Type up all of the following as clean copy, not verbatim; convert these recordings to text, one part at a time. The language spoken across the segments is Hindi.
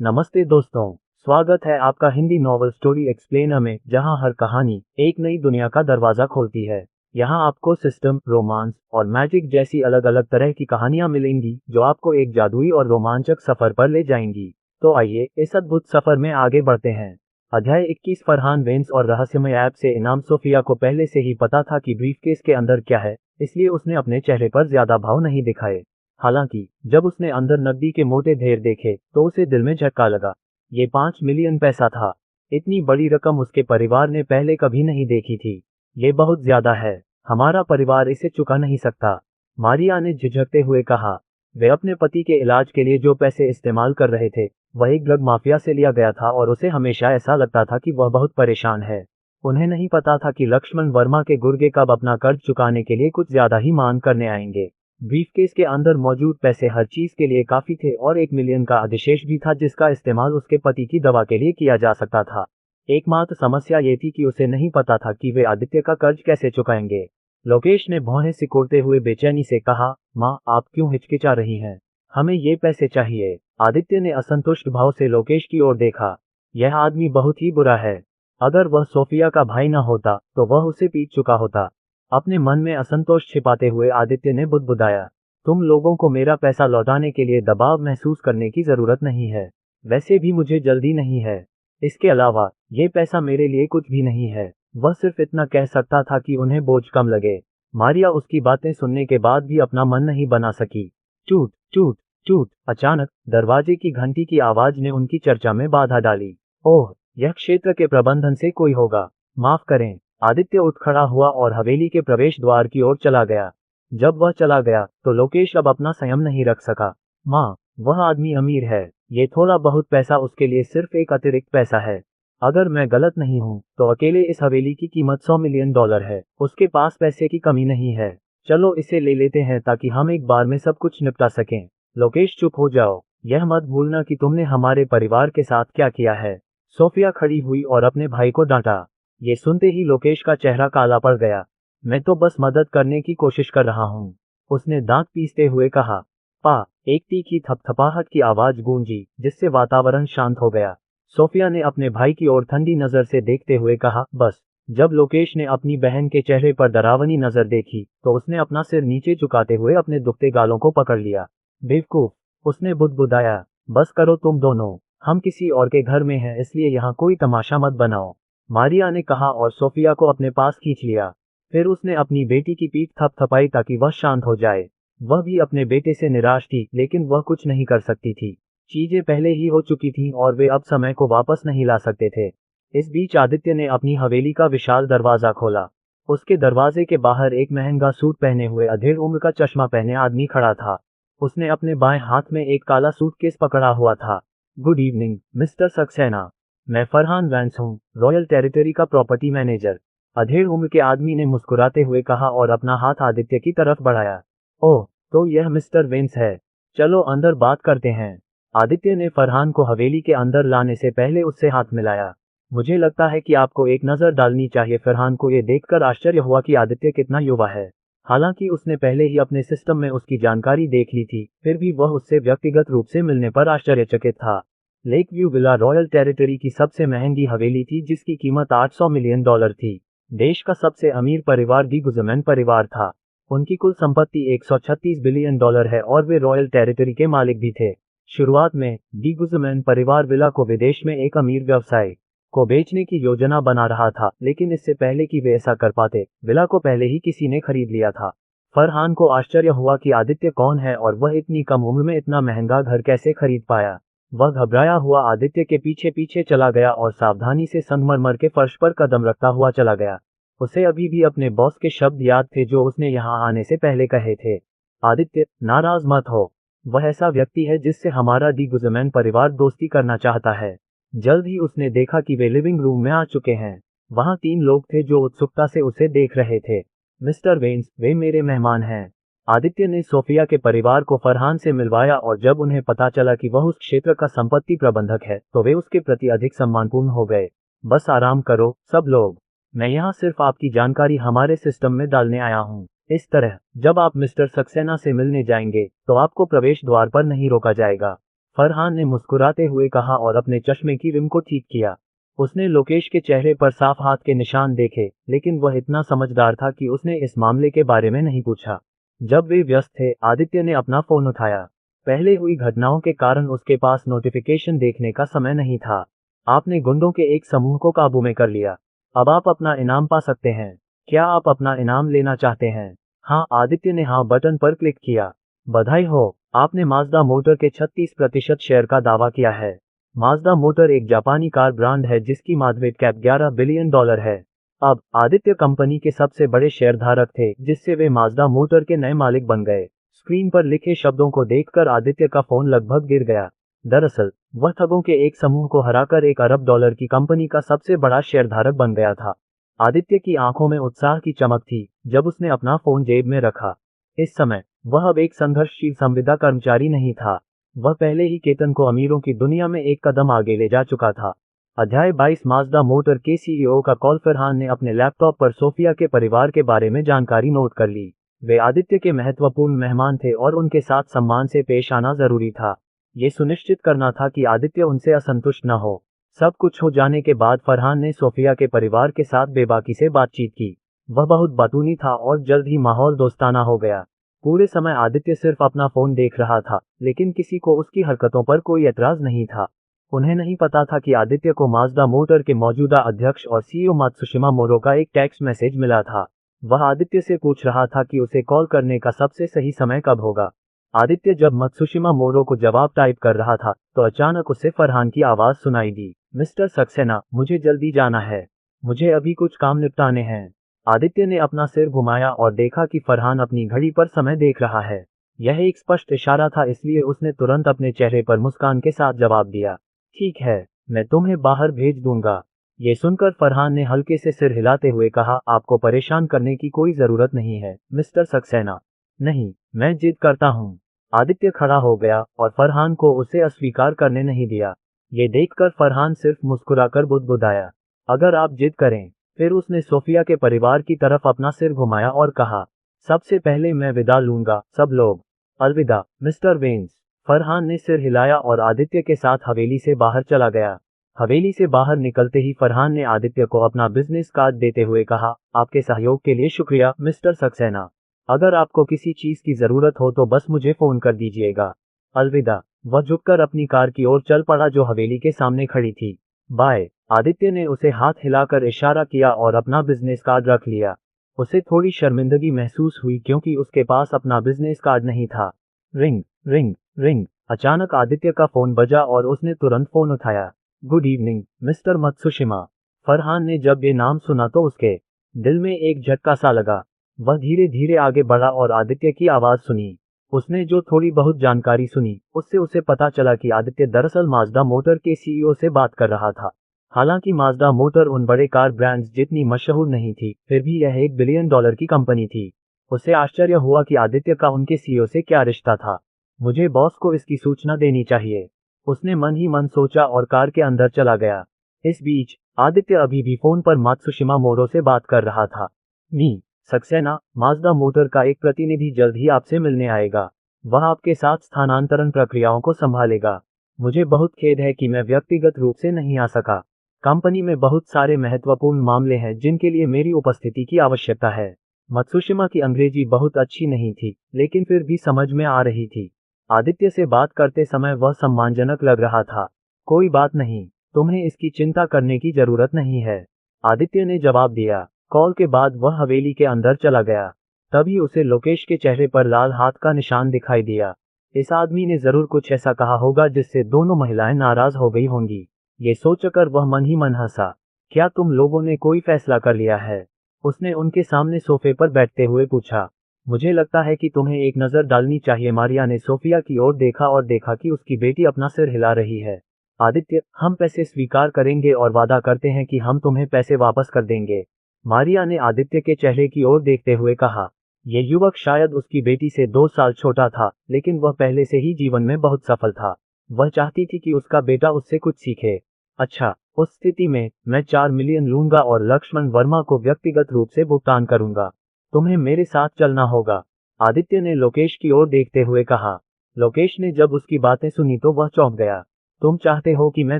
नमस्ते दोस्तों, स्वागत है आपका हिंदी नॉवल स्टोरी एक्सप्लेनर में, जहां हर कहानी एक नई दुनिया का दरवाजा खोलती है। यहां आपको सिस्टम, रोमांस और मैजिक जैसी अलग अलग तरह की कहानियां मिलेंगी जो आपको एक जादुई और रोमांचक सफर पर ले जाएंगी। तो आइए इस अद्भुत सफर में आगे बढ़ते हैं। अध्याय 21। फरहान वेंस और रहस्यमय ऐप से इनाम। सोफिया को पहले से ही पता था कि ब्रीफकेस के अंदर क्या है, इसलिए उसने अपने चेहरे पर ज्यादा भाव नहीं दिखाए। हालांकि जब उसने अंदर नकदी के मोटे ढेर देखे तो उसे दिल में झटका लगा। ये 5 मिलियन पैसा था। इतनी बड़ी रकम उसके परिवार ने पहले कभी नहीं देखी थी। ये बहुत ज्यादा है। हमारा परिवार इसे चुका नहीं सकता, मारिया ने झिझकते हुए कहा। वे अपने पति के इलाज के लिए जो पैसे इस्तेमाल कर रहे थे वह एक ड्रग माफिया से लिया गया था और उसे हमेशा ऐसा लगता था कि वह बहुत परेशान है। उन्हें नहीं पता था कि लक्ष्मण वर्मा के गुर्गे कब अपना कर्ज चुकाने के लिए कुछ ज्यादा ही मांग करने आएंगे। ब्रीफकेस के अंदर मौजूद पैसे हर चीज के लिए काफी थे और 1 मिलियन का अधिशेष भी था जिसका इस्तेमाल उसके पति की दवा के लिए किया जा सकता था। एकमात्र समस्या ये थी कि उसे नहीं पता था कि वे आदित्य का कर्ज कैसे चुकाएंगे। लोकेश ने भौहें सिकोड़ते हुए बेचैनी से कहा, माँ आप क्यों हिचकिचा रही हैं? हमें ये पैसे चाहिए। आदित्य ने असंतुष्ट भाव से लोकेश की ओर देखा। यह आदमी बहुत ही बुरा है। अगर वह सोफिया का भाई न होता तो वह उसे पीट चुका होता। अपने मन में असंतोष छिपाते हुए आदित्य ने बुदबुदाया, तुम लोगों को मेरा पैसा लौटाने के लिए दबाव महसूस करने की जरूरत नहीं है। वैसे भी मुझे जल्दी नहीं है। इसके अलावा ये पैसा मेरे लिए कुछ भी नहीं है। वह सिर्फ इतना कह सकता था कि उन्हें बोझ कम लगे। मारिया उसकी बातें सुनने के बाद भी अपना मन नहीं बना सकी। टूट टूट टूट। अचानक दरवाजे की घंटी की आवाज ने उनकी चर्चा में बाधा डाली। ओह, यह क्षेत्र के प्रबंधन से कोई होगा। माफ करें। आदित्य उठ खड़ा हुआ और हवेली के प्रवेश द्वार की ओर चला गया। जब वह चला गया तो लोकेश अब अपना संयम नहीं रख सका। माँ, वह आदमी अमीर है। ये थोड़ा बहुत पैसा उसके लिए सिर्फ एक अतिरिक्त पैसा है। अगर मैं गलत नहीं हूँ तो अकेले इस हवेली की कीमत $100 मिलियन है। उसके पास पैसे की कमी नहीं है। चलो इसे ले लेते हैं ताकि हम एक बार में सब कुछ निपटा सकें। लोकेश चुप हो जाओ। यह मत भूलना कि तुमने हमारे परिवार के साथ क्या किया है। सोफिया खड़ी हुई और अपने भाई को डांटा। ये सुनते ही लोकेश का चेहरा काला पड़ गया। मैं तो बस मदद करने की कोशिश कर रहा हूँ, उसने दांत पीसते हुए कहा। पा, एक तीखी थपथपाहट की आवाज गूंजी जिससे वातावरण शांत हो गया। सोफिया ने अपने भाई की ओर ठंडी नजर से देखते हुए कहा, बस। जब लोकेश ने अपनी बहन के चेहरे पर डरावनी नजर देखी तो उसने अपना सिर नीचे झुकाते हुए अपने दुखते गालों को पकड़ लिया। बेवकूफ, उसने बुदबुदाया। बस करो तुम दोनों, हम किसी और के घर में हैं इसलिए यहाँ कोई तमाशा मत बनाओ, मारिया ने कहा और सोफिया को अपने पास खींच लिया। फिर उसने अपनी बेटी की पीठ थपथपाई ताकि वह शांत हो जाए। वह भी अपने बेटे से निराश थी लेकिन वह कुछ नहीं कर सकती थी। चीजें पहले ही हो चुकी थीं और वे अब समय को वापस नहीं ला सकते थे। इस बीच आदित्य ने अपनी हवेली का विशाल दरवाजा खोला। उसके दरवाजे के बाहर एक महंगा सूट पहने हुए अधेड़ उम्र का चश्मा पहने आदमी खड़ा था। उसने अपने बाएं हाथ में एक काला सूटकेस पकड़ा हुआ था। गुड इवनिंग मिस्टर सक्सेना, मैं फरहान वेंस हूँ, रॉयल टेरिटरी का प्रॉपर्टी मैनेजर, अधेड़ उम्र के आदमी ने मुस्कुराते हुए कहा और अपना हाथ आदित्य की तरफ बढ़ाया। ओह, तो यह मिस्टर वेंस है। चलो अंदर बात करते हैं। आदित्य ने फरहान को हवेली के अंदर लाने से पहले उससे हाथ मिलाया। मुझे लगता है कि आपको एक नजर डालनी चाहिए। फरहान को यह देखकर आश्चर्य हुआ कि आदित्य कितना युवा है। हालांकि उसने पहले ही अपने सिस्टम में उसकी जानकारी देख ली थी, फिर भी वह उससे व्यक्तिगत रूप से मिलने पर आश्चर्यचकित था। Lake view villa royal territory की सबसे महंगी हवेली थी जिसकी कीमत $800 मिलियन थी। देश का सबसे अमीर परिवार डी गुज़मैन परिवार था। उनकी कुल संपत्ति $136 बिलियन है और वे रॉयल टेरिटरी के मालिक भी थे। शुरुआत में डी गुज़मैन परिवार विला को विदेश में एक अमीर व्यवसायी को बेचने की योजना बना रहा था, लेकिन इससे पहले कि वे ऐसा कर पाते विला को पहले ही किसी ने खरीद लिया था। फरहान को आश्चर्य हुआ कि आदित्य कौन है और वह इतनी कम उम्र में इतना महंगा घर कैसे खरीद पाया। वह घबराया हुआ आदित्य के पीछे पीछे चला गया और सावधानी से संगमरमर के फर्श पर कदम रखता हुआ चला गया। उसे अभी भी अपने बॉस के शब्द याद थे जो उसने यहाँ आने से पहले कहे थे। आदित्य, नाराज मत हो। वह ऐसा व्यक्ति है जिससे हमारा डी गुज़मैन परिवार दोस्ती करना चाहता है। जल्द ही उसने देखा कि वे लिविंग रूम में आ चुके हैं। वहाँ 3 लोग थे जो उत्सुकता से उसे देख रहे थे। मिस्टर वेंस, वे मेरे मेहमान हैं। आदित्य ने सोफिया के परिवार को फरहान से मिलवाया और जब उन्हें पता चला कि वह उस क्षेत्र का संपत्ति प्रबंधक है तो वे उसके प्रति अधिक सम्मानपूर्ण हो गए। बस आराम करो सब लोग, मैं यहाँ सिर्फ आपकी जानकारी हमारे सिस्टम में डालने आया हूँ। इस तरह जब आप मिस्टर सक्सेना से मिलने जाएंगे तो आपको प्रवेश द्वार पर नहीं रोका जाएगा। फरहान ने मुस्कुराते हुए कहा और अपने चश्मे की रिम को ठीक किया। उसने लोकेश के चेहरे पर साफ हाथ के निशान देखे, लेकिन वह इतना समझदार था कि उसने इस मामले के बारे में नहीं पूछा। जब वे व्यस्त थे, आदित्य ने अपना फोन उठाया। पहले हुई घटनाओं के कारण उसके पास नोटिफिकेशन देखने का समय नहीं था। आपने गुंडों के एक समूह को काबू में कर लिया। अब आप अपना इनाम पा सकते हैं। क्या आप अपना इनाम लेना चाहते हैं? हाँ, आदित्य ने हाँ बटन पर क्लिक किया। बधाई हो, आपने माज़दा मोटर के 36% शेयर का दावा किया है। माज़दा मोटर एक जापानी कार ब्रांड है जिसकी मार्केट कैप $11 बिलियन है। अब आदित्य कंपनी के सबसे बड़े शेयरधारक थे, जिससे वे माज़दा मोटर के नए मालिक बन गए। स्क्रीन पर लिखे शब्दों को देखकर आदित्य का फोन लगभग गिर गया। दरअसल वह ठगों के एक समूह को हराकर $1 अरब की कंपनी का सबसे बड़ा शेयरधारक बन गया था। आदित्य की आंखों में उत्साह की चमक थी जब उसने अपना फोन जेब में रखा। इस समय वह अब एक संघर्षशील संविदा कर्मचारी नहीं था। वह पहले ही केतन को अमीरों की दुनिया में एक कदम आगे ले जा चुका था। अध्याय 22 माज़दा मोटर के सीईओ का कॉल। फरहान ने अपने लैपटॉप पर सोफिया के परिवार के बारे में जानकारी नोट कर ली। वे आदित्य के महत्वपूर्ण मेहमान थे और उनके साथ सम्मान से पेश आना जरूरी था। ये सुनिश्चित करना था कि आदित्य उनसे असंतुष्ट न हो। सब कुछ हो जाने के बाद फरहान ने सोफिया के परिवार के साथ बेबाकी से बातचीत की। वह बहुत बातूनी था और जल्द ही माहौल दोस्ताना हो गया। पूरे समय आदित्य सिर्फ अपना फोन देख रहा था, लेकिन किसी को उसकी हरकतों पर कोई एतराज नहीं था। उन्हें नहीं पता था कि आदित्य को माज़दा मोटर के मौजूदा अध्यक्ष और सीईओ मात्सुशिमा मोरो का एक टेक्स्ट मैसेज मिला था। वह आदित्य से पूछ रहा था कि उसे कॉल करने का सबसे सही समय कब होगा। आदित्य जब मात्सुशिमा मोरो को जवाब टाइप कर रहा था, तो अचानक उसे फरहान की आवाज सुनाई दी। मिस्टर सक्सेना, मुझे जल्दी जाना है। मुझे अभी कुछ काम निपटाने हैं। आदित्य ने अपना सिर घुमाया और देखा कि फरहान अपनी घड़ी पर समय देख रहा है। यह एक स्पष्ट इशारा था, इसलिए उसने तुरंत अपने चेहरे पर मुस्कान के साथ जवाब दिया, ठीक है, मैं तुम्हें बाहर भेज दूंगा। ये सुनकर फरहान ने हल्के से सिर हिलाते हुए कहा, आपको परेशान करने की कोई जरूरत नहीं है मिस्टर सक्सेना। नहीं, मैं जिद करता हूँ। आदित्य खड़ा हो गया और फरहान को उसे अस्वीकार करने नहीं दिया। ये देखकर फरहान सिर्फ मुस्कुराकर बुदबुदाया, अगर आप जिद करें। फिर उसने सोफिया के परिवार की तरफ अपना सिर घुमाया और कहा, सबसे पहले मैं विदा लूंगा सब लोग। अलविदा मिस्टर वेन्स। फरहान ने सिर हिलाया और आदित्य के साथ हवेली से बाहर चला गया। हवेली से बाहर निकलते ही फरहान ने आदित्य को अपना बिजनेस कार्ड देते हुए कहा, आपके सहयोग के लिए शुक्रिया मिस्टर सक्सेना। अगर आपको किसी चीज की जरूरत हो तो बस मुझे फोन कर दीजिएगा। अलविदा। वह झुककर अपनी कार की ओर चल पड़ा जो हवेली के सामने खड़ी थी। बाय। आदित्य ने उसे हाथ हिलाकर इशारा किया और अपना बिजनेस कार्ड रख लिया। उसे थोड़ी शर्मिंदगी महसूस हुई क्योंकि उसके पास अपना बिजनेस कार्ड नहीं था। Ring ring ring. अचानक आदित्य का फोन बजा और उसने तुरंत फोन उठाया। Good evening mister Matsushima. Farhan ने जब ये नाम सुना तो उसके दिल में एक झटका सा लगा। वह धीरे धीरे आगे बढ़ा और आदित्य की आवाज सुनी। उसने जो थोड़ी बहुत जानकारी सुनी उससे उसे पता चला कि आदित्य दरअसल माज़दा मोटर के सीईओ से बात कर रहा था। हालांकि माज़दा मोटर उन बड़े कार ब्रांड्स जितनी मशहूर नहीं थी, फिर भी यह $1 बिलियन की कंपनी थी। उसे आश्चर्य हुआ कि आदित्य का उनके सीईओ से क्या रिश्ता था। मुझे बॉस को इसकी सूचना देनी चाहिए, उसने मन ही मन सोचा और कार के अंदर चला गया। इस बीच आदित्य अभी भी फोन पर मात्सुशिमा मोरो से बात कर रहा था। मी सक्सेना, माज़दा मोटर का एक प्रतिनिधि जल्द ही आपसे मिलने आएगा। वह आपके साथ स्थानांतरण प्रक्रियाओं को संभालेगा। मुझे बहुत खेद है कि मैं व्यक्तिगत रूप से नहीं आ सका। कंपनी में बहुत सारे महत्वपूर्ण मामले हैं जिनके लिए मेरी उपस्थिति की आवश्यकता है। मात्सुशिमा की अंग्रेजी बहुत अच्छी नहीं थी, लेकिन फिर भी समझ में आ रही थी। आदित्य से बात करते समय वह सम्मानजनक लग रहा था। कोई बात नहीं, तुम्हें इसकी चिंता करने की जरूरत नहीं है, आदित्य ने जवाब दिया। कॉल के बाद वह हवेली के अंदर चला गया। तभी उसे लोकेश के चेहरे पर लाल हाथ का निशान दिखाई दिया। इस आदमी ने जरूर कुछ ऐसा कहा होगा जिससे दोनों महिलाएं नाराज हो गई होंगी। ये सोचकर वह मन ही मन हंसा। क्या तुम लोगों ने कोई फैसला कर लिया है? उसने उनके सामने सोफे पर बैठते हुए पूछा। मुझे लगता है कि तुम्हें एक नजर डालनी चाहिए। मारिया ने सोफिया की ओर देखा और देखा कि उसकी बेटी अपना सिर हिला रही है। आदित्य, हम पैसे स्वीकार करेंगे और वादा करते हैं कि हम तुम्हें पैसे वापस कर देंगे, मारिया ने आदित्य के चेहरे की ओर देखते हुए कहा। यह युवक शायद उसकी बेटी से 2 साल छोटा था, लेकिन वह पहले से ही जीवन में बहुत सफल था। वह चाहती थी कि उसका बेटा उससे कुछ सीखे। अच्छा, उस स्थिति में मैं 4 मिलियन लूंगा और लक्ष्मण वर्मा को व्यक्तिगत रूप से भुगतान करूंगा। तुम्हें मेरे साथ चलना होगा, आदित्य ने लोकेश की ओर देखते हुए कहा। लोकेश ने जब उसकी बातें सुनी तो वह चौंक गया। तुम चाहते हो कि मैं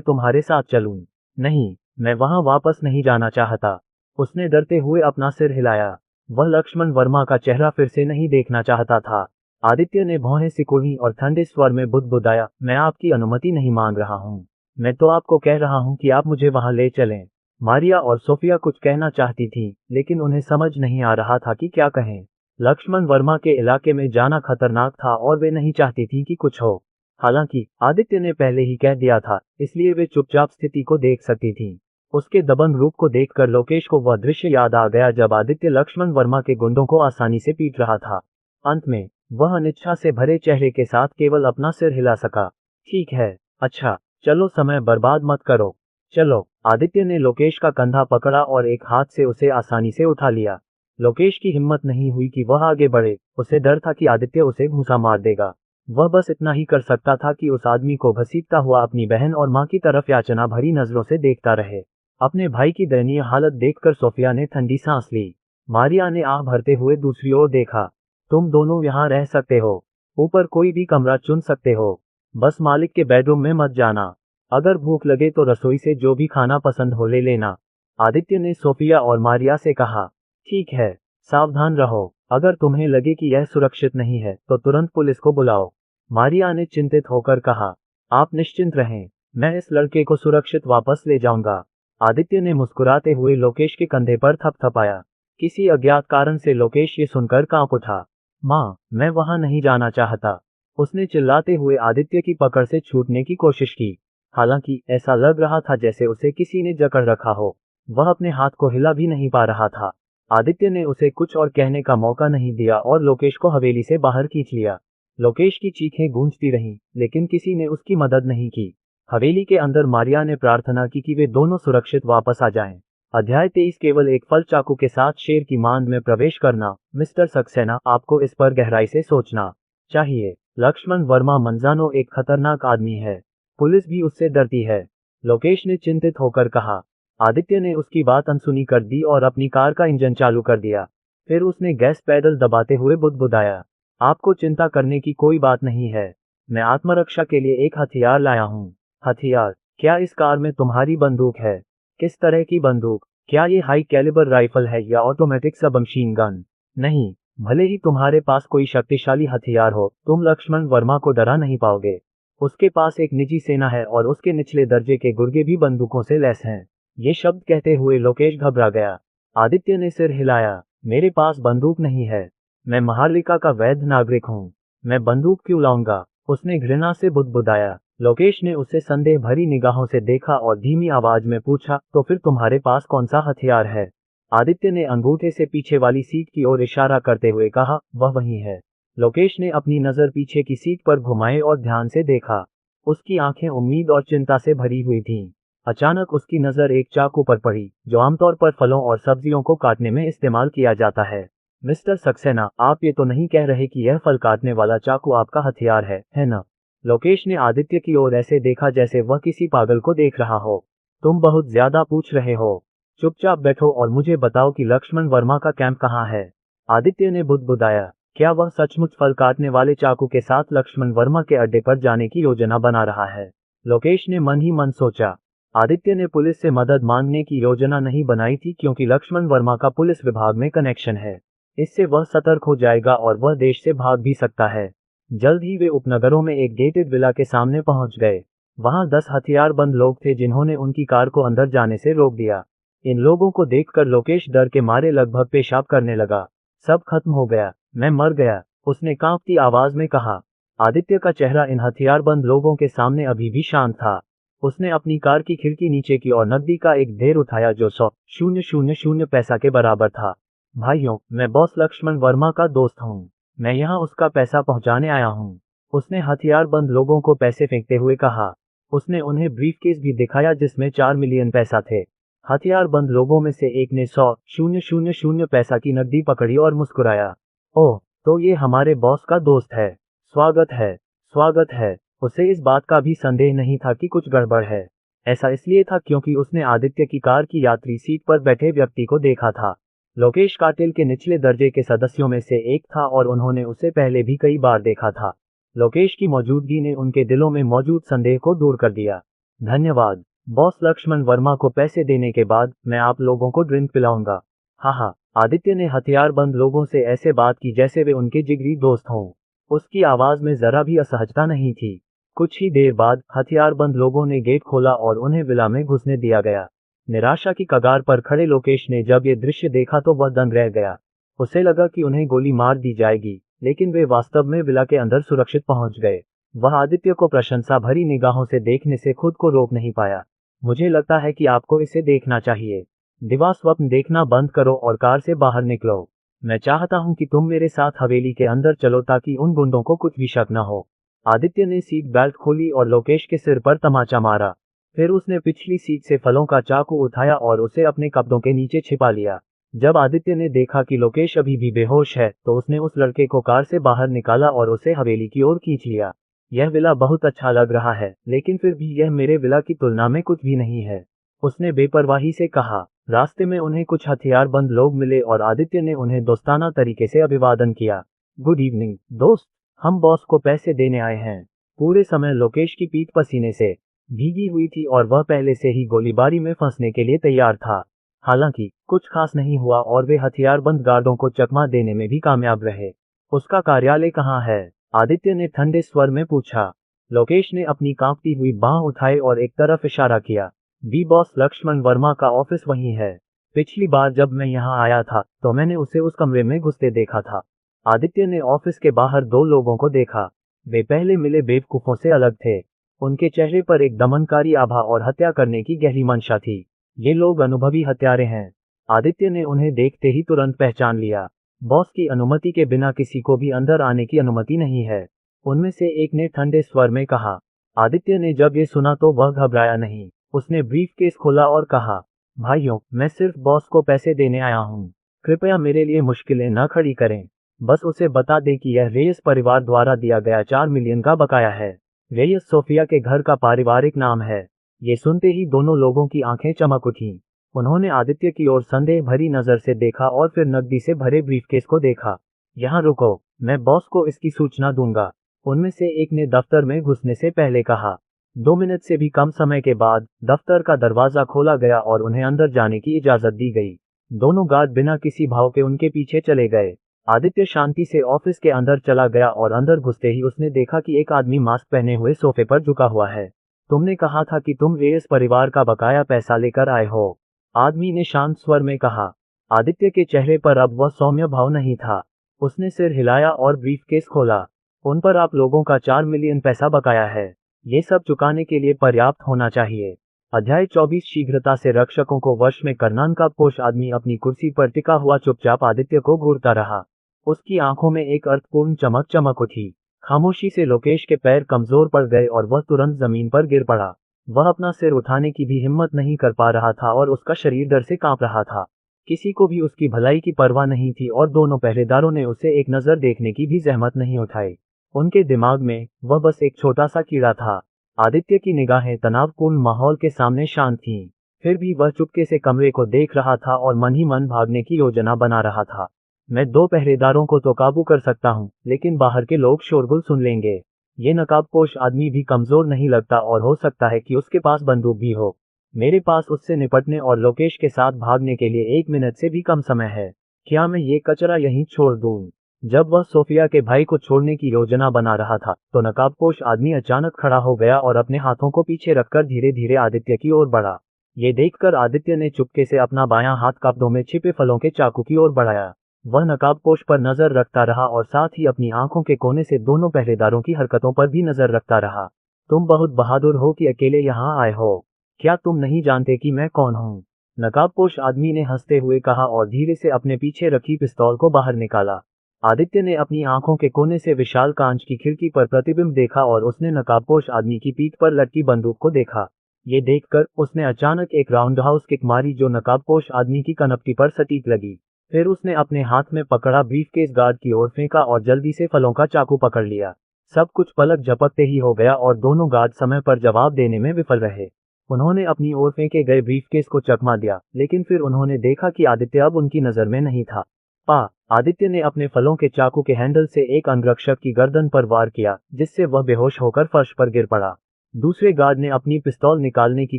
तुम्हारे साथ चलूं? नहीं, मैं वहां वापस नहीं जाना चाहता। उसने डरते हुए अपना सिर हिलाया। वह लक्ष्मण वर्मा का चेहरा फिर से नहीं देखना चाहता था। आदित्य ने भौहें सिकुड़ी और ठंडे स्वर में बुदबुदाया, मैं आपकी अनुमति नहीं मांग रहा हूँ। मैं तो आपको कह रहा हूँ कि आप मुझे वहां ले चलें। मारिया और सोफिया कुछ कहना चाहती थी, लेकिन उन्हें समझ नहीं आ रहा था कि क्या कहें। लक्ष्मण वर्मा के इलाके में जाना खतरनाक था और वे नहीं चाहती थी कि कुछ हो। हालांकि आदित्य ने पहले ही कह दिया था, इसलिए वे चुपचाप स्थिति को देख सकती थीं। उसके दबंग रूप को देखकर लोकेश को वह दृश्य याद आ गया जब आदित्य लक्ष्मण वर्मा के गुंडों को आसानी से पीट रहा था। अंत में वह अनिच्छा से भरे चेहरे के साथ केवल अपना सिर हिला सका। ठीक है, अच्छा, चलो, समय बर्बाद मत करो। चलो। आदित्य ने लोकेश का कंधा पकड़ा और एक हाथ से उसे आसानी से उठा लिया। लोकेश की हिम्मत नहीं हुई कि वह आगे बढ़े। उसे डर था कि आदित्य उसे घूंसा मार देगा। वह बस इतना ही कर सकता था कि उस आदमी को घसीटता हुआ अपनी बहन और मां की तरफ याचना भरी नजरों से देखता रहे। अपने भाई की दयनीय हालत देखकर सोफिया ने ठंडी सांस ली। मारिया ने आह भरते हुए दूसरी ओर देखा। तुम दोनों यहाँ रह सकते हो। ऊपर कोई भी कमरा चुन सकते हो। बस मालिक के बेडरूम में मत जाना। अगर भूख लगे तो रसोई से जो भी खाना पसंद हो ले लेना। आदित्य ने सोफिया और मारिया से कहा। ठीक है, सावधान रहो। अगर तुम्हें लगे कि यह सुरक्षित नहीं है तो तुरंत पुलिस को बुलाओ। मारिया ने चिंतित होकर कहा। आप निश्चिंत रहें, मैं इस लड़के को सुरक्षित वापस ले जाऊंगा। आदित्य ने मुस्कुराते हुए लोकेश के कंधे पर थपथपाया। किसी अज्ञात कारण से लोकेश ये सुनकर कांप उठा। माँ, मैं वहां नहीं जाना चाहता। उसने चिल्लाते हुए आदित्य की पकड़ से छूटने की कोशिश की। हालांकि ऐसा लग रहा था जैसे उसे किसी ने जकड़ रखा हो। वह अपने हाथ को हिला भी नहीं पा रहा था। आदित्य ने उसे कुछ और कहने का मौका नहीं दिया और लोकेश को हवेली से बाहर खींच लिया। लोकेश की चीखें गूंजती रहीं, लेकिन किसी ने उसकी मदद नहीं की। हवेली के अंदर मारिया ने प्रार्थना की कि वे दोनों सुरक्षित वापस आ जाएं। अध्याय 23 केवल एक फल चाकू के साथ शेर की मांद में प्रवेश करना। मिस्टर सक्सेना, आपको इस पर गहराई से सोचना चाहिए। लक्ष्मण वर्मा मंजानो एक खतरनाक आदमी है। पुलिस भी उससे डरती है। लोकेश ने चिंतित होकर कहा। आदित्य ने उसकी बात अनसुनी कर दी और अपनी कार का इंजन चालू कर दिया। फिर उसने गैस पैडल दबाते हुए बुदबुदाया। आपको चिंता करने की कोई बात नहीं है। मैं आत्मरक्षा के लिए एक हथियार लाया हूँ। हथियार? क्या इस कार में तुम्हारी बंदूक है? किस तरह की बंदूक? क्या ये हाई कैलिबर राइफल है या ऑटोमेटिक सबमशीन गन? नहीं, भले ही तुम्हारे पास कोई शक्तिशाली हथियार हो, तुम लक्ष्मण वर्मा को डरा नहीं पाओगे। उसके पास एक निजी सेना है और उसके निचले दर्जे के गुर्गे भी बंदूकों से लैस हैं। ये शब्द कहते हुए लोकेश घबरा गया। आदित्य ने सिर हिलाया। मेरे पास बंदूक नहीं है। मैं महालिका का वैध नागरिक हूँ। मैं बंदूक क्यों लाऊंगा? उसने घृणा से बुदबुदाया। लोकेश ने उसे संदेह भरी निगाहों से देखा और धीमी आवाज में पूछा, तो फिर तुम्हारे पास कौन सा हथियार है? आदित्य ने अंगूठे से पीछे वाली सीट की ओर इशारा करते हुए कहा, वह वही है। लोकेश ने अपनी नजर पीछे की सीट पर घुमाई और ध्यान से देखा। उसकी आंखें उम्मीद और चिंता से भरी हुई थीं। अचानक उसकी नजर एक चाकू पर पड़ी, जो आमतौर पर फलों और सब्जियों को काटने में इस्तेमाल किया जाता है। मिस्टर सक्सेना, आप ये तो नहीं कह रहे कि यह फल काटने वाला चाकू आपका हथियार है ना? लोकेश ने आदित्य की ओर ऐसे देखा जैसे वह किसी पागल को देख रहा हो। तुम बहुत ज्यादा पूछ रहे हो। चुपचाप बैठो और मुझे बताओ कि लक्ष्मण वर्मा का कैंप कहाँ है? आदित्य ने बुदबुदाया। क्या वह सचमुच फल काटने वाले चाकू के साथ लक्ष्मण वर्मा के अड्डे पर जाने की योजना बना रहा है? लोकेश ने मन ही मन सोचा। आदित्य ने पुलिस से मदद मांगने की योजना नहीं बनाई थी क्योंकि लक्ष्मण वर्मा का पुलिस विभाग में कनेक्शन है। इससे वह सतर्क हो जाएगा और वह देश से भाग भी सकता है। जल्द ही वे उपनगरों में एक गेटेड विला के सामने पहुंच गए। वहां 10 हथियारबंद लोग थे जिन्होंने उनकी कार को अंदर जाने से रोक दिया। इन लोगों को देखकर लोकेश डर के मारे लगभग पेशाब करने लगा। सब खत्म हो गया, मैं मर गया, उसने कांपती आवाज में कहा। आदित्य का चेहरा इन हथियारबंद लोगों के सामने अभी भी शांत था। उसने अपनी कार की खिड़की नीचे की और नकदी का एक ढेर उठाया जो 100,000 पैसा के बराबर था। भाइयों, मैं बॉस लक्ष्मण वर्मा का दोस्त हूँ। मैं यहाँ उसका पैसा पहुँचाने आया हूँ। उसने हथियारबंद लोगों को पैसे फेंकते हुए कहा। उसने उन्हें ब्रीफकेस भी दिखाया जिसमें 4 मिलियन पैसा थे। हथियारबंद लोगों में से एक ने 100,000 पैसा की नकदी पकड़ी और मुस्कुराया। ओह, तो ये हमारे बॉस का दोस्त है। स्वागत है, स्वागत है। उसे इस बात का भी संदेह नहीं था कि कुछ गड़बड़ है। ऐसा इसलिए था क्योंकि उसने आदित्य की कार की यात्री सीट पर बैठे व्यक्ति को देखा था। लोकेश कार्टेल के निचले दर्जे के सदस्यों में से एक था और उन्होंने उसे पहले भी कई बार देखा था। लोकेश की मौजूदगी ने उनके दिलों में मौजूद संदेह को दूर कर दिया। धन्यवाद बॉस। लक्ष्मण वर्मा को पैसे देने के बाद मैं आप लोगों को ड्रिंक पिलाऊंगा। हाँ, आदित्य ने हथियारबंद लोगों से ऐसे बात की जैसे वे उनके जिगरी दोस्त हों। उसकी आवाज में जरा भी असहजता नहीं थी। कुछ ही देर बाद हथियारबंद लोगों ने गेट खोला और उन्हें विला में घुसने दिया गया। निराशा की कगार पर खड़े लोकेश ने जब ये दृश्य देखा तो वह दंग रह गया। उसे लगा कि उन्हें गोली मार दी जाएगी, लेकिन वे वास्तव में विला के अंदर सुरक्षित पहुंच गए। वह आदित्य को प्रशंसा भरी निगाहों से देखने से खुद को रोक नहीं पाया। मुझे लगता है कि आपको इसे देखना चाहिए। दिवा स्वप्न देखना बंद करो और कार से बाहर निकलो। मैं चाहता हूं कि तुम मेरे साथ हवेली के अंदर चलो ताकि उन गुंडों को कुछ भी शक न हो। आदित्य ने सीट बेल्ट खोली और लोकेश के सिर पर तमाचा मारा। फिर उसने पिछली सीट से फलों का चाकू उठाया और उसे अपने कपड़ों के नीचे छिपा लिया। जब आदित्य ने देखा कि लोकेश अभी भी बेहोश है तो उसने उस लड़के को कार से बाहर निकाला और उसे हवेली की ओर खींच लिया। यह विला बहुत अच्छा लग रहा है, लेकिन फिर भी यह मेरे विला की तुलना में कुछ भी नहीं है, उसने बेपरवाही से कहा। रास्ते में उन्हें कुछ हथियारबंद लोग मिले और आदित्य ने उन्हें दोस्ताना तरीके से अभिवादन किया। गुड इवनिंग दोस्त, हम बॉस को पैसे देने आए हैं। पूरे समय लोकेश की पीठ पसीने से भीगी हुई थी और वह पहले से ही गोलीबारी में फंसने के लिए तैयार था। हालांकि कुछ खास नहीं हुआ और वे हथियारबंद गार्डों को चकमा देने में भी कामयाब रहे। उसका कार्यालय कहाँ है? आदित्य ने ठंडे स्वर में पूछा। लोकेश ने अपनी कांपती हुई बांह उठाई और एक तरफ इशारा किया। बी बॉस लक्ष्मण वर्मा का ऑफिस वहीं है। पिछली बार जब मैं यहाँ आया था तो मैंने उसे उस कमरे में घुसते देखा था। आदित्य ने ऑफिस के बाहर दो लोगों को देखा। वे पहले मिले बेवकूफों से अलग थे। उनके चेहरे पर एक दमनकारी आभा और हत्या करने की गहरी मंशा थी। ये लोग अनुभवी हत्यारे हैं। आदित्य ने उन्हें देखते ही तुरंत पहचान लिया। बॉस की अनुमति के बिना किसी को भी अंदर आने की अनुमति नहीं है, उनमें से एक ने ठंडे स्वर में कहा। आदित्य ने जब ये सुना तो वह घबराया नहीं। उसने ब्रीफकेस खोला और कहा, भाइयों, मैं सिर्फ बॉस को पैसे देने आया हूँ। कृपया मेरे लिए मुश्किलें न खड़ी करें। बस उसे बता दें कि यह रेयस परिवार द्वारा दिया गया 4 मिलियन का बकाया है। रेयस सोफिया के घर का पारिवारिक नाम है। ये सुनते ही दोनों लोगों की आंखें चमक उठीं। उन्होंने आदित्य की ओर संदेह भरी नजर से देखा और फिर नकदी से भरे ब्रीफकेस को देखा। यहाँ रुको, मैं बॉस को इसकी सूचना दूंगा, उनमें से एक ने दफ्तर में घुसने से पहले कहा। 2 मिनट से भी कम समय के बाद दफ्तर का दरवाजा खोला गया और उन्हें अंदर जाने की इजाजत दी गई। दोनों गार्ड बिना किसी भाव के उनके पीछे चले गए। आदित्य शांति से ऑफिस के अंदर चला गया और अंदर घुसते ही उसने देखा कि एक आदमी मास्क पहने हुए सोफे पर झुका हुआ है। तुमने कहा था कि तुम रेयस परिवार का बकाया पैसा लेकर आए हो, आदमी ने शांत स्वर में कहा। आदित्य के चेहरे पर अब वह सौम्य भाव नहीं था। उसने सिर हिलाया और ब्रीफकेस खोला। उन पर आप लोगों का 4 मिलियन पैसा बकाया है। ये सब चुकाने के लिए पर्याप्त होना चाहिए। अध्याय 24 शीघ्रता से रक्षकों को वश में करना। नकाबपोश आदमी अपनी कुर्सी पर टिका हुआ चुपचाप आदित्य को घूरता रहा। उसकी आंखों में एक अर्थपूर्ण चमक चमक उठी। खामोशी से लोकेश के पैर कमजोर पड़ गए और वह तुरंत जमीन पर गिर पड़ा। वह अपना सिर उठाने की भी हिम्मत नहीं कर पा रहा था और उसका शरीर डर से कांप रहा था। किसी को भी उसकी भलाई की परवाह नहीं थी और दोनों पहरेदारों ने उसे एक नजर देखने की भी जहमत नहीं उठाई। उनके दिमाग में वह बस एक छोटा सा कीड़ा था। आदित्य की निगाहें तनावपूर्ण माहौल के सामने शांत थीं। फिर भी वह चुपके से कमरे को देख रहा था और मन ही मन भागने की योजना बना रहा था। मैं 2 पहरेदारों को तो काबू कर सकता हूँ, लेकिन बाहर के लोग शोरगुल सुन लेंगे। ये नकाबपोश आदमी भी कमजोर नहीं लगता और हो सकता है कि उसके पास बंदूक भी हो। मेरे पास उससे निपटने और लोकेश के साथ भागने के लिए 1 मिनट से भी कम समय है। क्या मैं ये कचरा यहीं छोड़ दूं? जब वह सोफिया के भाई को छोड़ने की योजना बना रहा था तो नकाबपोश आदमी अचानक खड़ा हो गया और अपने हाथों को पीछे रखकर धीरे धीरे आदित्य की ओर बढ़ा। ये देखकर आदित्य ने चुपके से अपना बायां हाथ कपड़ों में छिपे फलों के चाकू की ओर बढ़ाया। वह नकाबपोश पर नजर रखता रहा और साथ ही अपनी आंखों के कोने से दोनों पहरेदारों की हरकतों पर भी नजर रखता रहा। तुम बहुत बहादुर हो कि अकेले यहाँ आए हो। क्या तुम नहीं जानते कि मैं कौन हूँ? नकाबपोश आदमी ने हंसते हुए कहा और धीरे से अपने पीछे रखी पिस्तौल को बाहर निकाला। आदित्य ने अपनी आंखों के कोने से विशाल कांच की खिड़की पर प्रतिबिंब देखा और उसने नकाबपोश आदमी की पीठ पर लटकी बंदूक को देखा। ये देखकर उसने अचानक एक राउंडहाउस किक मारी जो नकाबपोश आदमी की कनपटी पर सटीक लगी। फिर उसने अपने हाथ में पकड़ा ब्रीफकेस गार्ड की ओर फेंका और जल्दी से फलों का चाकू पकड़ लिया। सब कुछ पलक झपकते ही हो गया और दोनों गार्ड समय पर जवाब देने में विफल रहे। उन्होंने अपनी ओर फेंके गए ब्रीफकेस को चकमा दिया, लेकिन फिर उन्होंने देखा कि आदित्य अब उनकी नजर में नहीं था। पा। आदित्य ने अपने फलों के चाकू के हैंडल से एक अंगरक्षक की गर्दन पर वार किया, जिससे वह बेहोश होकर फर्श पर गिर पड़ा। दूसरे गार्ड ने अपनी पिस्तौल निकालने की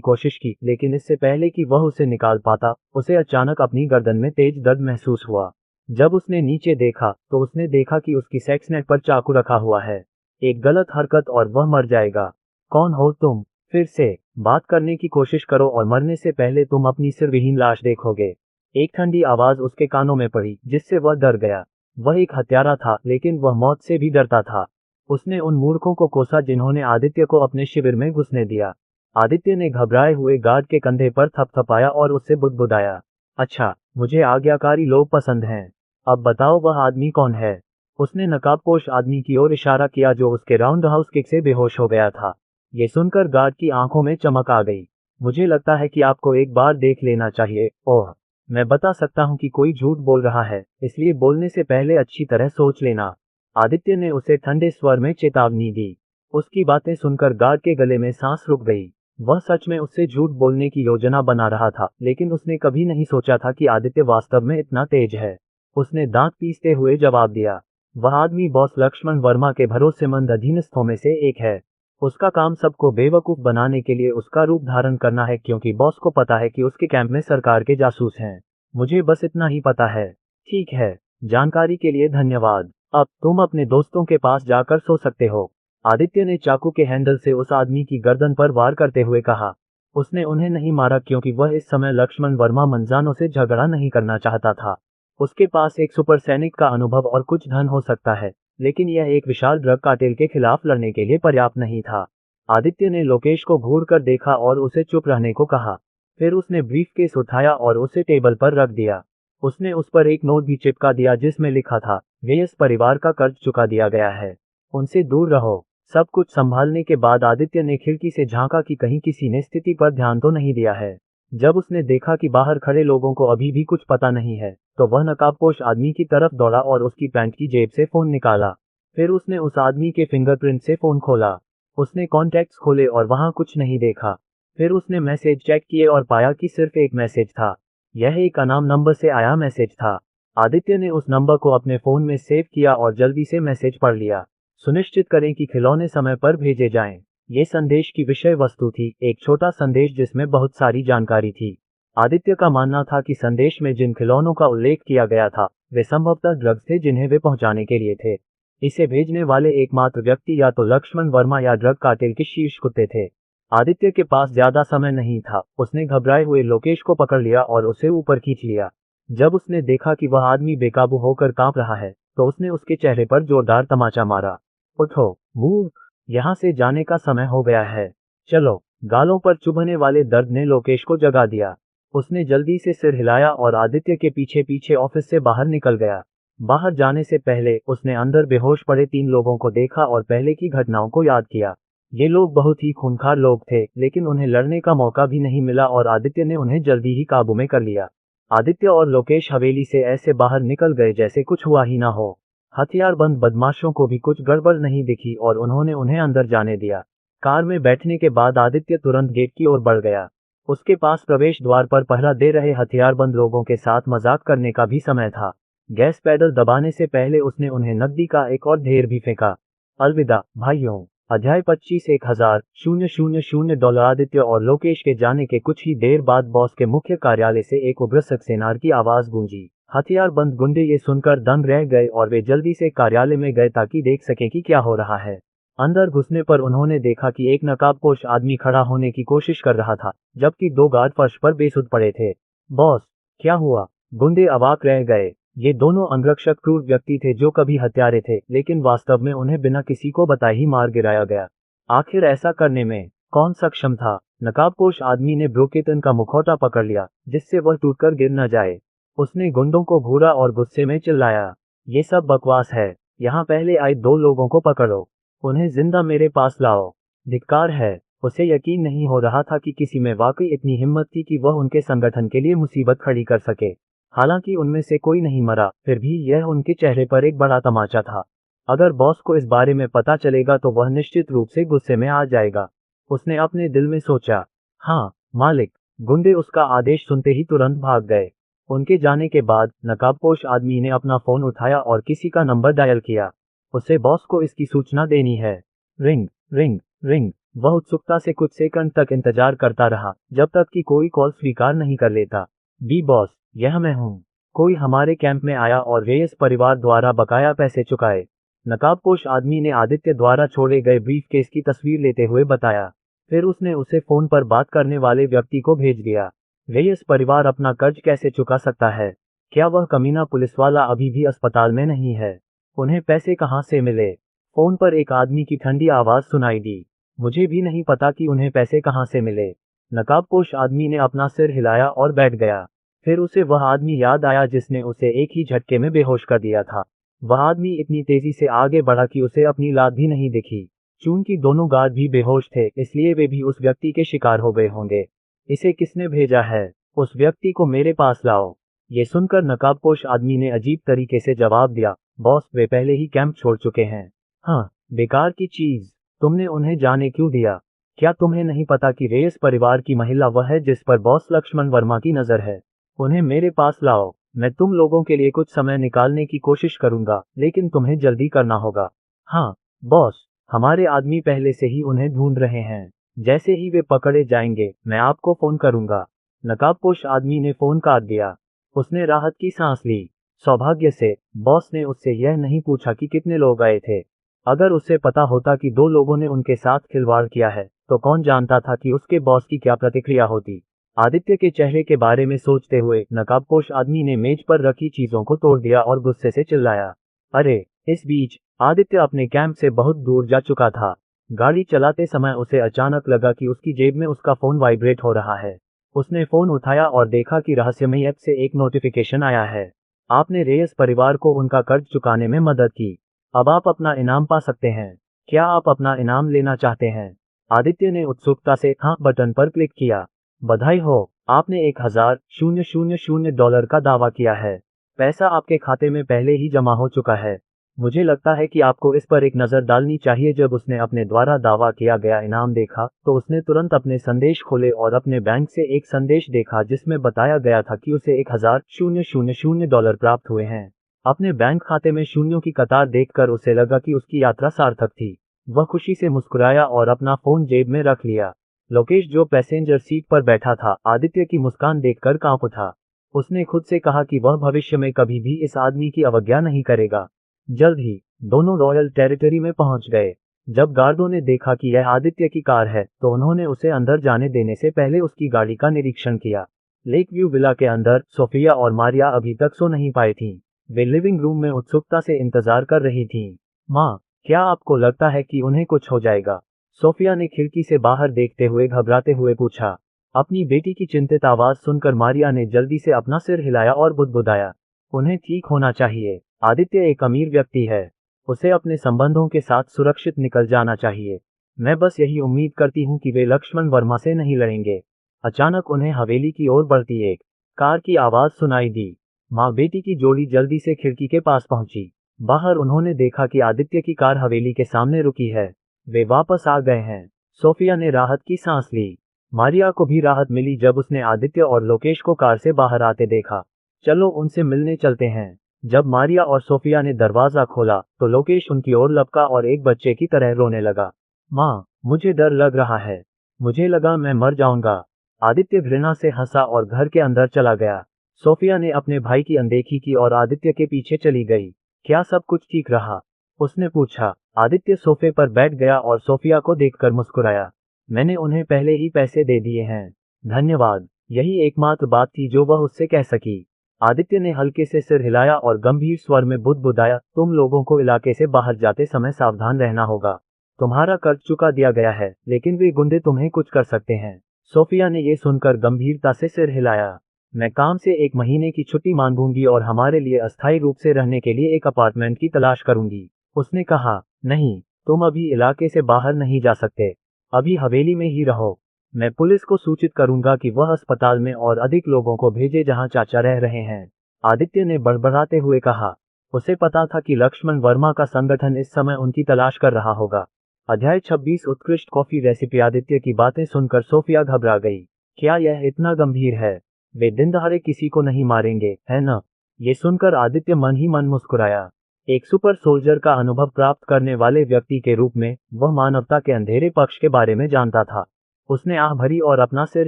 कोशिश की, लेकिन इससे पहले कि वह उसे निकाल पाता, उसे अचानक अपनी गर्दन में तेज दर्द महसूस हुआ। जब उसने नीचे देखा तो उसने देखा कि उसकी सेक्स नेट पर चाकू रखा हुआ है। एक गलत हरकत और वह मर जाएगा। कौन हो तुम? फिर से बात करने की कोशिश करो और मरने से पहले तुम अपनी सिरविहीन लाश देखोगे। एक ठंडी आवाज उसके कानों में पड़ी, जिससे वह डर गया। वह एक हत्यारा था, लेकिन वह मौत से भी डरता था। उसने उन मूर्खों को कोसा जिन्होंने आदित्य को अपने शिविर में घुसने दिया। आदित्य ने घबराए हुए गार्ड के कंधे पर थपथपाया और उससे बुदबुदाया, अच्छा, मुझे आज्ञाकारी लोग पसंद हैं। अब बताओ वह आदमी कौन है? उसने नकाबपोश आदमी की ओर इशारा किया जो उसके राउंड हाउस किक से बेहोश हो गया था। ये सुनकर गार्ड की आंखों में चमक आ गई। मुझे लगता है कि आपको एक बार देख लेना चाहिए। ओह, मैं बता सकता हूँ कि कोई झूठ बोल रहा है, इसलिए बोलने से पहले अच्छी तरह सोच लेना। आदित्य ने उसे ठंडे स्वर में चेतावनी दी। उसकी बातें सुनकर गार्ड के गले में सांस रुक गई। वह सच में उससे झूठ बोलने की योजना बना रहा था, लेकिन उसने कभी नहीं सोचा था कि आदित्य वास्तव में इतना तेज है। उसने दांत पीसते हुए जवाब दिया, वह आदमी बॉस लक्ष्मण वर्मा के भरोसेमंद अधीनस्थों में से एक है। उसका काम सबको बेवकूफ बनाने के लिए उसका रूप धारण करना है, क्योंकि बॉस को पता है कि उसके कैंप में सरकार के जासूस हैं। मुझे बस इतना ही पता है। ठीक है, जानकारी के लिए धन्यवाद। अब तुम अपने दोस्तों के पास जाकर सो सकते हो। आदित्य ने चाकू के हैंडल से उस आदमी की गर्दन पर वार करते हुए कहा। उसने उन्हें नहीं मारा क्योंकि वह इस समय लक्ष्मण वर्मा मंजानों से झगड़ा नहीं करना चाहता था। उसके पास एक सुपर सैनिक का अनुभव और कुछ धन हो सकता है, लेकिन यह एक विशाल ड्रग कार्टेल के खिलाफ लड़ने के लिए पर्याप्त नहीं था। आदित्य ने लोकेश को घूर कर देखा और उसे चुप रहने को कहा। फिर उसने ब्रीफकेस उठाया और उसे टेबल पर रख दिया। उसने उस पर एक नोट भी चिपका दिया जिसमें लिखा था, वेयस परिवार का कर्ज चुका दिया गया है, उनसे दूर रहो। सब कुछ संभालने के बाद आदित्य ने खिड़की से झांका कि कहीं किसी ने स्थिति पर ध्यान तो नहीं दिया है। जब उसने देखा कि बाहर खड़े लोगों को अभी भी कुछ पता नहीं है, तो वह नकाबपोश आदमी की तरफ दौड़ा और उसकी पैंट की जेब से फोन निकाला। फिर उसने उस आदमी के फिंगरप्रिंट से फोन खोला। उसने कॉन्टैक्ट्स खोले और वहां कुछ नहीं देखा। फिर उसने मैसेज चेक किए और पाया कि सिर्फ एक मैसेज था। यह एक अनाम नंबर से आया मैसेज था। आदित्य ने उस नंबर को अपने फोन में सेव किया और जल्दी से मैसेज पढ़ लिया। सुनिश्चित करें कि खिलौने समय पर भेजे जाएं। ये संदेश की विषय वस्तु थी, एक छोटा संदेश जिसमें बहुत सारी जानकारी थी। आदित्य का मानना था कि संदेश में जिन खिलौनों का उल्लेख किया गया था, वे संभवतः ड्रग्स थे जिन्हें वे पहुंचाने के लिए थे। इसे भेजने वाले एकमात्र व्यक्ति या तो लक्ष्मण वर्मा या ड्रग कार्टेल के शीर्ष कुत्ते थे। आदित्य के पास ज्यादा समय नहीं था। उसने घबराए हुए लोकेश को पकड़ लिया और उसे ऊपर खींच लिया। जब उसने देखा कि वह आदमी बेकाबू होकर कांप रहा है, तो उसने उसके चेहरे पर जोरदार तमाचा मारा। उठो मूर्ख, यहाँ से जाने का समय हो गया है। चलो। गालों पर चुभने वाले दर्द ने लोकेश को जगा दिया। उसने जल्दी से सिर हिलाया और आदित्य के पीछे पीछे ऑफिस से बाहर निकल गया। बाहर जाने से पहले उसने अंदर बेहोश पड़े 3 लोगों को देखा और पहले की घटनाओं को याद किया। ये लोग बहुत ही खूंखार लोग थे, लेकिन उन्हें लड़ने का मौका भी नहीं मिला और आदित्य ने उन्हें जल्दी ही काबू में कर लिया। आदित्य और लोकेश हवेली से ऐसे बाहर निकल गए जैसे कुछ हुआ ही ना हो। हथियारबंद बदमाशों को भी कुछ गड़बड़ नहीं दिखी और उन्होंने उन्हें अंदर जाने दिया। कार में बैठने के बाद आदित्य तुरंत गेट की ओर बढ़ गया। उसके पास प्रवेश द्वार पर पहरा दे रहे हथियारबंद लोगों के साथ मजाक करने का भी समय था। गैस पैडल दबाने से पहले उसने उन्हें नकदी का एक और ढेर भी फेंका। अलविदा भाइयों। अध्याय 25 $1000 आदित्य और लोकेश के जाने के कुछ ही देर बाद बॉस के मुख्य कार्यालय से एक उग्र सक्सेनार की आवाज गूंजी। हथियारबंद गुंडे ये सुनकर दंग रह गए और वे जल्दी से कार्यालय में गए ताकि देख सकें कि क्या हो रहा है। अंदर घुसने पर उन्होंने देखा कि एक नकाबपोश आदमी खड़ा होने की कोशिश कर रहा था, जबकि 2 गार्ड फर्श पर बेसुध पड़े थे। बॉस, क्या हुआ? गुंडे अवाक रह गए। ये दोनों अंगरक्षक क्रूर व्यक्ति थे जो कभी हत्यारे थे, लेकिन वास्तव में उन्हें बिना किसी को बताए ही मार गिराया गया। आखिर ऐसा करने में कौन सक्षम था? नकाबपोश आदमी ने ब्रोकेतन का मुखौटा पकड़ लिया, जिससे वह टूटकर गिर न जाए। उसने गुंडों को घूरा और गुस्से में चिल्लाया, ये सब बकवास है। यहाँ पहले आए 2 लोगों को पकड़ो, उन्हें जिंदा मेरे पास लाओ। धिक्कार है। उसे यकीन नहीं हो रहा था कि किसी में वाकई इतनी हिम्मत थी कि वह उनके संगठन के लिए मुसीबत खड़ी कर सके। हालांकि उनमें से कोई नहीं मरा, फिर भी यह उनके चेहरे पर एक बड़ा तमाचा था। अगर बॉस को इस बारे में पता चलेगा तो वह निश्चित रूप से गुस्से में आ जाएगा। उसने अपने दिल में सोचा। हाँ मालिक। गुंडे उसका आदेश सुनते ही तुरंत भाग गए। उनके जाने के बाद नकाबपोश आदमी ने अपना फोन उठाया और किसी का नंबर डायल किया। उसे बॉस को इसकी सूचना देनी है। Ring ring ring. वह उत्सुकता से कुछ सेकंड तक इंतजार करता रहा जब तक कि कोई कॉल स्वीकार नहीं कर लेता। बी बॉस, यह मैं हूँ। कोई हमारे कैंप में आया और रेयस परिवार द्वारा बकाया पैसे चुकाए। नकाबपोश आदमी ने आदित्य द्वारा छोड़े गए ब्रीफकेस की तस्वीर लेते हुए बताया। फिर उसने उसे फोन पर बात करने वाले व्यक्ति को भेज दिया। रेयस परिवार अपना कर्ज कैसे चुका सकता है? क्या वह कमीना पुलिसवाला अभी भी अस्पताल में नहीं है? उन्हें पैसे कहाँ से मिले? फोन पर एक आदमी की ठंडी आवाज सुनाई दी। मुझे भी नहीं पता कि उन्हें पैसे कहाँ से मिले। नकाबपोश आदमी ने अपना सिर हिलाया और बैठ गया। फिर उसे वह आदमी याद आया जिसने उसे एक ही झटके में बेहोश कर दिया था। वह आदमी इतनी तेजी से आगे बढ़ा कि उसे अपनी लात भी नहीं दिखी। चूंकि दोनों गार्ड भी बेहोश थे, इसलिए वे भी उस व्यक्ति के शिकार हो गए होंगे। इसे किसने भेजा है? उस व्यक्ति को मेरे पास लाओ। ये सुनकर नकाबपोश आदमी ने अजीब तरीके से जवाब दिया, बॉस, वे पहले ही कैंप छोड़ चुके हैं। हाँ, बेकार की चीज। तुमने उन्हें जाने क्यों दिया? क्या तुम्हें नहीं पता कि रेयस परिवार की महिला वह है जिस पर बॉस लक्ष्मण वर्मा की नजर है? उन्हें मेरे पास लाओ। मैं तुम लोगों के लिए कुछ समय निकालने की कोशिश करूंगा, लेकिन तुम्हें जल्दी करना होगा। हाँ बॉस, हमारे आदमी पहले से ही उन्हें ढूंढ रहे हैं। जैसे ही वे पकड़े जाएंगे मैं आपको फोन करूंगा। नकाबपोश आदमी ने फोन काट दिया। उसने राहत की सांस ली। सौभाग्य से बॉस ने उससे यह नहीं पूछा कि कितने लोग आए थे। अगर उसे पता होता कि 2 लोगों ने उनके साथ खिलवाड़ किया है, तो कौन जानता था कि उसके बॉस की क्या प्रतिक्रिया होती। आदित्य के चेहरे के बारे में सोचते हुए नकाबपोश आदमी ने मेज पर रखी चीजों को तोड़ दिया और गुस्से से चिल्लाया। अरे! इस बीच आदित्य अपने कैंप से बहुत दूर जा चुका था। गाड़ी चलाते समय उसे अचानक लगा कि उसकी जेब में उसका फोन वाइब्रेट हो रहा है। उसने फोन उठाया और देखा कि रहस्यमय ऐप से एक नोटिफिकेशन आया है। आपने रेयस परिवार को उनका कर्ज चुकाने में मदद की। अब आप अपना इनाम पा सकते हैं। क्या आप अपना इनाम लेना चाहते हैं? आदित्य ने उत्सुकता से हाँ बटन पर क्लिक किया। बधाई हो, आपने $1000 का दावा किया है। पैसा आपके खाते में पहले ही जमा हो चुका है। मुझे लगता है कि आपको इस पर एक नज़र डालनी चाहिए। जब उसने अपने द्वारा दावा किया गया इनाम देखा तो उसने तुरंत अपने संदेश खोले और अपने बैंक से एक संदेश देखा जिसमें बताया गया था कि उसे $1000 प्राप्त हुए हैं। अपने बैंक खाते में शून्यों की कतार देखकर उसे लगा कि उसकी यात्रा सार्थक थी। वह खुशी से मुस्कुराया और अपना फोन जेब में रख लिया। लोकेश, जो पैसेंजर सीट पर बैठा था, आदित्य की मुस्कान देखकर कांप उठा। उसने खुद से कहा कि वह भविष्य में कभी भी इस आदमी की अवज्ञा नहीं करेगा। जल्द ही दोनों रॉयल टेरिटरी में पहुंच गए। जब गार्डों ने देखा कि यह आदित्य की कार है तो उन्होंने उसे अंदर जाने देने से पहले उसकी गाड़ी का निरीक्षण किया। लेक व्यू विला के अंदर सोफिया और मारिया अभी तक सो नहीं पाई थीं। वे लिविंग रूम में उत्सुकता से इंतजार कर रही थीं। माँ, क्या आपको लगता है कि उन्हें कुछ हो जाएगा? सोफिया ने खिड़की से बाहर देखते हुए घबराते हुए पूछा। अपनी बेटी की चिंतित आवाज सुनकर मारिया ने जल्दी से अपना सिर हिलाया और बुदबुदाया। उन्हें ठीक होना चाहिए। आदित्य एक अमीर व्यक्ति है। उसे अपने संबंधों के साथ सुरक्षित निकल जाना चाहिए। मैं बस यही उम्मीद करती हूँ कि वे लक्ष्मण वर्मा से नहीं लड़ेंगे। अचानक उन्हें हवेली की ओर बढ़ती एक कार की आवाज सुनाई दी। माँ बेटी की जोड़ी जल्दी से खिड़की के पास पहुंची। बाहर उन्होंने देखा कि आदित्य की कार हवेली के सामने रुकी है। वे वापस आ गए हैं। सोफिया ने राहत की सांस ली। मारिया को भी राहत मिली जब उसने आदित्य और लोकेश को कार से बाहर आते देखा। चलो उनसे मिलने चलते हैं। जब मारिया और सोफिया ने दरवाजा खोला तो लोकेश उनकी ओर लपका और एक बच्चे की तरह रोने लगा। माँ, मुझे डर लग रहा है। मुझे लगा मैं मर जाऊंगा। आदित्य घृणा से हंसा और घर के अंदर चला गया। सोफिया ने अपने भाई की अनदेखी की और आदित्य के पीछे चली गई। क्या सब कुछ ठीक रहा? उसने पूछा। आदित्य सोफे पर बैठ गया और सोफिया को देखकर मुस्कुराया। मैंने उन्हें पहले ही पैसे दे दिए हैं। धन्यवाद। यही एकमात्र बात थी जो वह उससे कह सकी। आदित्य ने हल्के से सिर हिलाया और गंभीर स्वर में बुदबुदाया, तुम लोगों को इलाके से बाहर जाते समय सावधान रहना होगा। तुम्हारा कर्ज चुका दिया गया है, लेकिन वे गुंडे तुम्हें कुछ कर सकते हैं। सोफिया ने यह सुनकर गंभीरता से सिर हिलाया। मैं काम से 1 महीने की छुट्टी मांगूंगी और हमारे लिए अस्थायी रूप से रहने के लिए एक अपार्टमेंट की तलाश करूंगी। उसने कहा। नहीं, तुम अभी इलाके से बाहर नहीं जा सकते। अभी हवेली में ही रहो। मैं पुलिस को सूचित करूंगा कि वह अस्पताल में और अधिक लोगों को भेजे जहां चाचा रह रहे हैं। आदित्य ने बड़बड़ाते हुए कहा। उसे पता था कि लक्ष्मण वर्मा का संगठन इस समय उनकी तलाश कर रहा होगा। अध्याय 26 उत्कृष्ट कॉफी रेसिपी। आदित्य की बातें सुनकर सोफिया घबरा गई। क्या यह इतना गंभीर है? वे दिन दहाड़े किसी को नहीं मारेंगे, है ना? ये सुनकर आदित्य मन ही मन मुस्कुराया। एक सुपर सोल्जर का अनुभव प्राप्त करने वाले व्यक्ति के रूप में वह मानवता के अंधेरे पक्ष के बारे में जानता था। उसने आह भरी और अपना सिर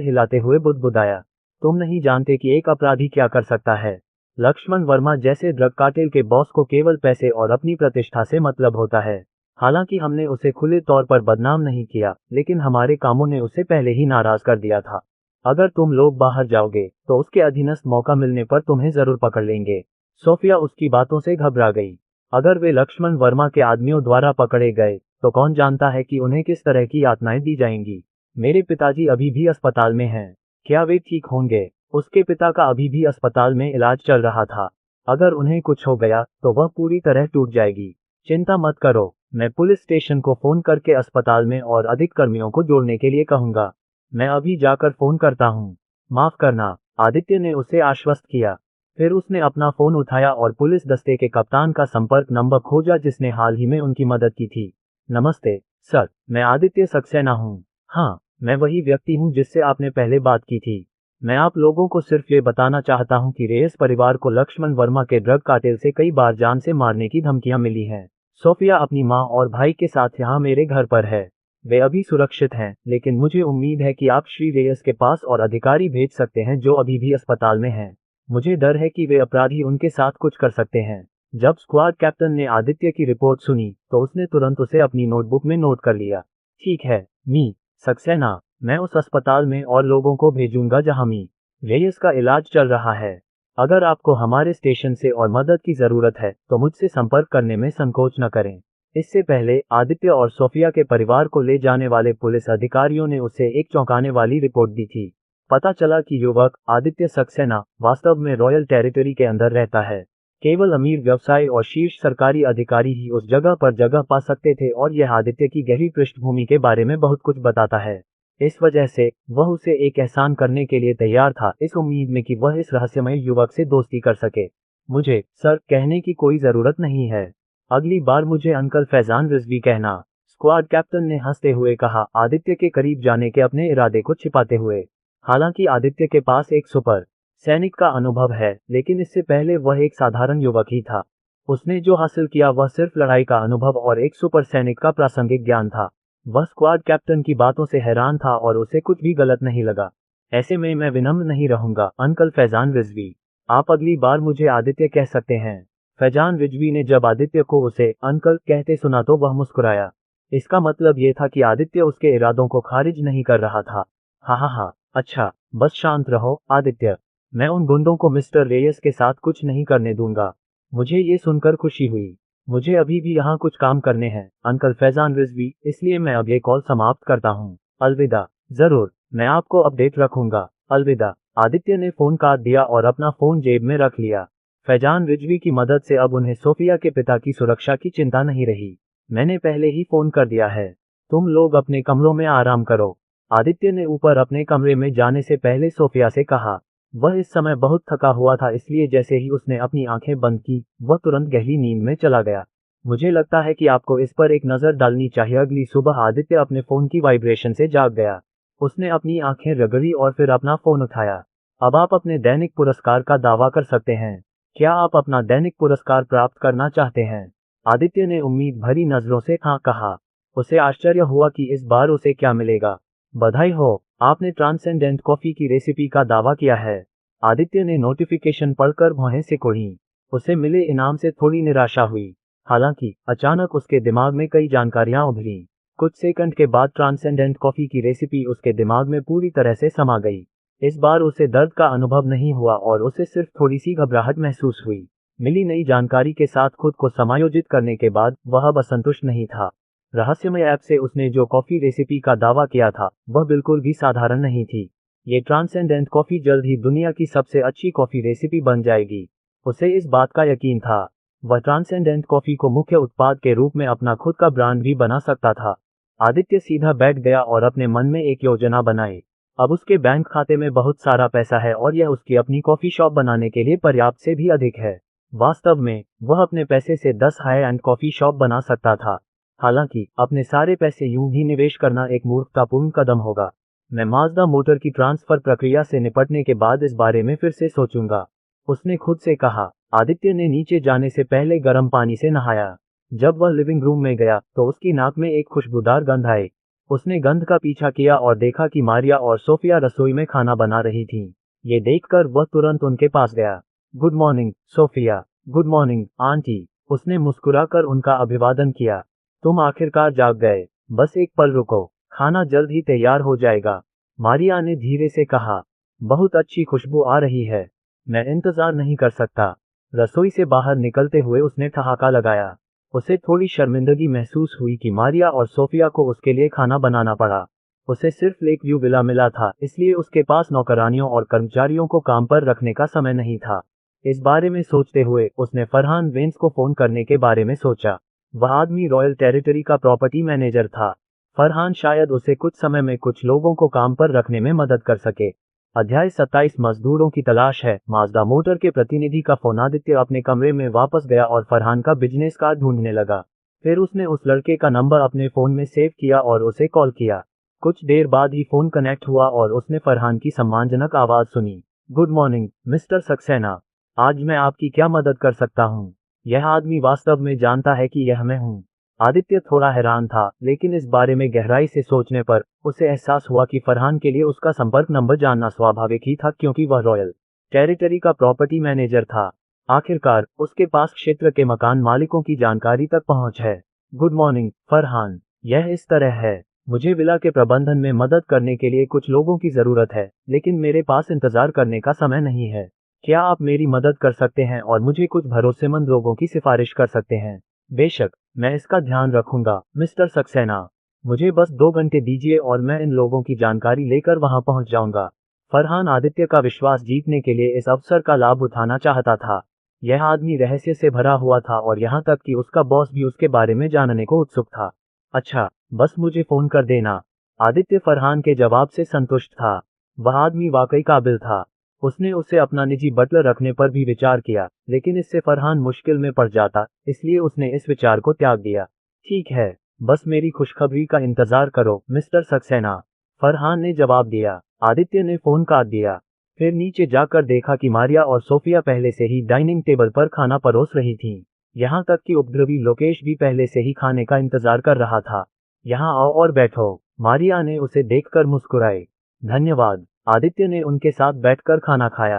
हिलाते हुए बुदबुदाया, तुम नहीं जानते कि एक अपराधी क्या कर सकता है। लक्ष्मण वर्मा जैसे ड्रग कार्टेल के बॉस को केवल पैसे और अपनी प्रतिष्ठा से मतलब होता है। हालांकि हमने उसे खुले तौर पर बदनाम नहीं किया, लेकिन हमारे कामों ने उसे पहले ही नाराज कर दिया था। अगर तुम लोग बाहर जाओगे तो उसके अधीनस्थ मौका मिलने पर तुम्हें जरूर पकड़ लेंगे। सोफिया उसकी बातों से घबरा गई। अगर वे लक्ष्मण वर्मा के आदमियों द्वारा पकड़े गए तो कौन जानता है कि उन्हें किस तरह की यातनाएं दी जाएंगी। मेरे पिताजी अभी भी अस्पताल में हैं। क्या वे ठीक होंगे? उसके पिता का अभी भी अस्पताल में इलाज चल रहा था। अगर उन्हें कुछ हो गया तो वह पूरी तरह टूट जाएगी। चिंता मत करो, मैं पुलिस स्टेशन को फोन करके अस्पताल में और अधिक कर्मियों को जोड़ने के लिए कहूंगा। मैं अभी जाकर फोन करता हूँ। माफ करना, आदित्य ने उसे आश्वस्त किया। फिर उसने अपना फोन उठाया और पुलिस दस्ते के कप्तान का संपर्क नंबर खोजा जिसने हाल ही में उनकी मदद की थी। नमस्ते सर, मैं आदित्य सक्सेना हूँ। हाँ, मैं वही व्यक्ति हूँ जिससे आपने पहले बात की थी। मैं आप लोगों को सिर्फ ये बताना चाहता हूँ कि रेयस परिवार को लक्ष्मण वर्मा के ड्रग कार्टेल से कई बार जान से मारने की धमकियां मिली हैं। सोफिया अपनी माँ और भाई के साथ यहाँ मेरे घर पर है। वे अभी सुरक्षित हैं, लेकिन मुझे उम्मीद है कि आप श्री रेयस के पास और अधिकारी भेज सकते हैं जो अभी भी अस्पताल में हैं। मुझे डर है कि वे अपराधी उनके साथ कुछ कर सकते हैं। जब स्क्वाड कैप्टन ने आदित्य की रिपोर्ट सुनी तो उसने तुरंत उसे अपनी नोटबुक में नोट कर लिया। ठीक है मी सक्सेना, मैं उस अस्पताल में और लोगों को भेजूंगा जहां मी रेयस का इलाज चल रहा है। अगर आपको हमारे स्टेशन से और मदद की जरूरत है तो मुझसे संपर्क करने में संकोच न करें। इससे पहले आदित्य और सोफिया के परिवार को ले जाने वाले पुलिस अधिकारियों ने उसे एक चौंकाने वाली रिपोर्ट दी थी। पता चला कि युवक आदित्य सक्सेना वास्तव में रॉयल टेरिटरी के अंदर रहता है। केवल अमीर व्यवसाय और शीर्ष सरकारी अधिकारी ही उस जगह पर जगह पा सकते थे और यह आदित्य की गहरी पृष्ठभूमि के बारे में बहुत कुछ बताता है। इस वजह से वह उसे एक एहसान करने के लिए तैयार था, इस उम्मीद में कि वह इस रहस्यमय युवक से दोस्ती कर सके। मुझे सर कहने की कोई जरूरत नहीं है। अगली बार मुझे अंकल फैजान रिजवी कहना, स्क्वाड कैप्टन ने हंसते हुए कहा, आदित्य के करीब जाने के अपने इरादे को छिपाते हुए। हालांकि आदित्य के पास एक सुपर सैनिक का अनुभव है, लेकिन इससे पहले वह एक साधारण युवक ही था। उसने जो हासिल किया वह सिर्फ लड़ाई का अनुभव और एक सुपर सैनिक का प्रासंगिक ज्ञान था। वह स्क्वाड कैप्टन की बातों से हैरान था और उसे कुछ भी गलत नहीं लगा। ऐसे में मैं विनम्र नहीं रहूंगा अंकल फैजान रिजवी। आप अगली बार मुझे आदित्य कह सकते हैं। फैजान रिजवी ने जब आदित्य को उसे अंकल कहते सुना तो वह मुस्कुराया। इसका मतलब ये था कि आदित्य उसके इरादों को खारिज नहीं कर रहा था। हा, अच्छा, बस शांत रहो आदित्य। मैं उन गुंडों को मिस्टर रेयस के साथ कुछ नहीं करने दूंगा। मुझे ये सुनकर खुशी हुई। मुझे अभी भी यहाँ कुछ काम करने हैं अंकल फैजान रिजवी, इसलिए मैं अब ये कॉल समाप्त करता हूँ। अलविदा। जरूर, मैं आपको अपडेट रखूंगा। अलविदा। आदित्य ने फोन काट दिया और अपना फोन जेब में रख लिया। फैजान रिजवी की मदद से अब उन्हें सोफिया के पिता की सुरक्षा की चिंता नहीं रही। मैंने पहले ही फोन कर दिया है। तुम लोग अपने कमरों में आराम करो। आदित्य ने ऊपर अपने कमरे में जाने से पहले सोफिया से कहा। वह इस समय बहुत थका हुआ था, इसलिए जैसे ही उसने अपनी आंखें बंद की वह तुरंत गहरी नींद में चला गया। मुझे लगता है कि आपको इस पर एक नज़र डालनी चाहिए। अगली सुबह आदित्य अपने फोन की वाइब्रेशन से जाग गया। उसने अपनी आंखें रगड़ी और फिर अपना फोन उठाया। अब आप अपने दैनिक पुरस्कार का दावा कर सकते हैं। क्या आप अपना दैनिक पुरस्कार प्राप्त करना चाहते हैं? आदित्य ने उम्मीद भरी नजरों से हाँ कहा। उसे आश्चर्य हुआ कि इस बार उसे क्या मिलेगा। बधाई हो, आपने ट्रांसेंडेंट कॉफी की रेसिपी का दावा किया है। आदित्य ने नोटिफिकेशन पढ़कर भौहें सिकुड़ी। उसे मिले इनाम से थोड़ी निराशा हुई। हालांकि अचानक उसके दिमाग में कई जानकारियां उभरी। कुछ सेकंड के बाद ट्रांसेंडेंट कॉफी की रेसिपी उसके दिमाग में पूरी तरह से समा गई। इस बार उसे दर्द का अनुभव नहीं हुआ और उसे सिर्फ थोड़ी सी घबराहट महसूस हुई। मिली नई जानकारी के साथ खुद को समायोजित करने के बाद वह अब असंतुष्ट नहीं था। रहस्यमय ऐप से उसने जो कॉफी रेसिपी का दावा किया था वह बिल्कुल भी साधारण नहीं थी। ये ट्रांसेंडेंट कॉफी जल्द ही दुनिया की सबसे अच्छी कॉफी रेसिपी बन जाएगी। उसे इस बात का यकीन था। वह ट्रांसेंडेंट कॉफी को मुख्य उत्पाद के रूप में अपना खुद का ब्रांड भी बना सकता था। आदित्य सीधा बैठ गया और अपने मन में एक योजना बनाई। अब उसके बैंक खाते में बहुत सारा पैसा है और यह उसकी अपनी कॉफी शॉप बनाने के लिए पर्याप्त से भी अधिक है। वास्तव में वह अपने पैसे से 10 हाई एंड कॉफी शॉप बना सकता था। हालांकि अपने सारे पैसे यूं ही निवेश करना एक मूर्खतापूर्ण कदम होगा। मैं माजदा मोटर की ट्रांसफर प्रक्रिया से निपटने के बाद इस बारे में फिर से सोचूंगा, उसने खुद से कहा। आदित्य ने नीचे जाने से पहले गर्म पानी से नहाया। जब वह लिविंग रूम में गया तो उसकी नाक में एक खुशबूदार गंध आई। उसने गंध का पीछा किया और देखा कि मारिया और सोफिया रसोई में खाना बना रही थीं। ये देखकर वह तुरंत उनके पास गया। Good morning Sophia. Good morning aunty, उसने मुस्कुराकर उनका अभिवादन किया। तुम आखिरकार जाग गए, बस एक पल रुको, खाना जल्द ही तैयार हो जाएगा, मारिया ने धीरे से कहा। बहुत अच्छी खुशबू आ रही है, मैं इंतजार नहीं कर सकता। रसोई से बाहर निकलते हुए उसने ठहाका लगाया। उसे थोड़ी शर्मिंदगी महसूस हुई कि मारिया और सोफिया को उसके लिए खाना बनाना पड़ा। उसे सिर्फ लेक व्यू विला मिला था, इसलिए उसके पास नौकरानियों और कर्मचारियों को काम पर रखने का समय नहीं था। इस बारे में सोचते हुए उसने फरहान वेंस को फोन करने के बारे में सोचा। वह आदमी रॉयल टेरिटरी का प्रॉपर्टी मैनेजर था। फरहान शायद उसे कुछ समय में कुछ लोगों को काम पर रखने में मदद कर सके। अध्याय 27 मजदूरों की तलाश है। माजदा मोटर के प्रतिनिधि का फोन। आदित्य अपने कमरे में वापस गया और फरहान का बिजनेस कार्ड ढूंढने लगा। फिर उसने उस लड़के का नंबर अपने फोन में सेव किया और उसे कॉल किया। कुछ देर बाद ही फोन कनेक्ट हुआ और उसने फरहान की सम्मानजनक आवाज सुनी। गुड मॉर्निंग मिस्टर सक्सेना, आज मैं आपकी क्या मदद कर सकता हूँ? यह आदमी वास्तव में जानता है कि यह मैं हूँ। आदित्य थोड़ा हैरान था, लेकिन इस बारे में गहराई से सोचने पर उसे एहसास हुआ कि फरहान के लिए उसका संपर्क नंबर जानना स्वाभाविक ही था, क्योंकि वह रॉयल टेरिटरी का प्रॉपर्टी मैनेजर था। आखिरकार उसके पास क्षेत्र के मकान मालिकों की जानकारी तक पहुंच है। गुड मॉर्निंग फरहान, यह इस तरह है, मुझे विला के प्रबंधन में मदद करने के लिए कुछ लोगों की जरूरत है, लेकिन मेरे पास इंतजार करने का समय नहीं है। क्या आप मेरी मदद कर सकते हैं और मुझे कुछ भरोसेमंद लोगों की सिफारिश कर सकते हैं? बेशक, मैं इसका ध्यान रखूंगा मिस्टर सक्सेना। मुझे बस 2 घंटे दीजिए और मैं इन लोगों की जानकारी लेकर वहां पहुंच जाऊंगा। फरहान आदित्य का विश्वास जीतने के लिए इस अवसर का लाभ उठाना चाहता था। यह आदमी रहस्य से भरा हुआ था और यहाँ तक कि उसका बॉस भी उसके बारे में जानने को उत्सुक था। अच्छा, बस मुझे फोन कर देना। आदित्य फरहान के जवाब से संतुष्ट था। वह आदमी वाकई काबिल था। उसने उसे अपना निजी बटलर रखने पर भी विचार किया, लेकिन इससे फरहान मुश्किल में पड़ जाता, इसलिए उसने इस विचार को त्याग दिया। ठीक है, बस मेरी खुशखबरी का इंतजार करो मिस्टर सक्सेना, फरहान ने जवाब दिया। आदित्य ने फोन काट दिया। फिर नीचे जाकर देखा कि मारिया और सोफिया पहले से ही डाइनिंग टेबल पर खाना परोस रही थीं। यहाँ तक कि उपद्रवी लोकेश भी पहले से ही खाने का इंतजार कर रहा था। यहाँ आओ और बैठो, मारिया ने उसे देखकर मुस्कुराई। धन्यवाद। आदित्य ने उनके साथ बैठकर खाना खाया।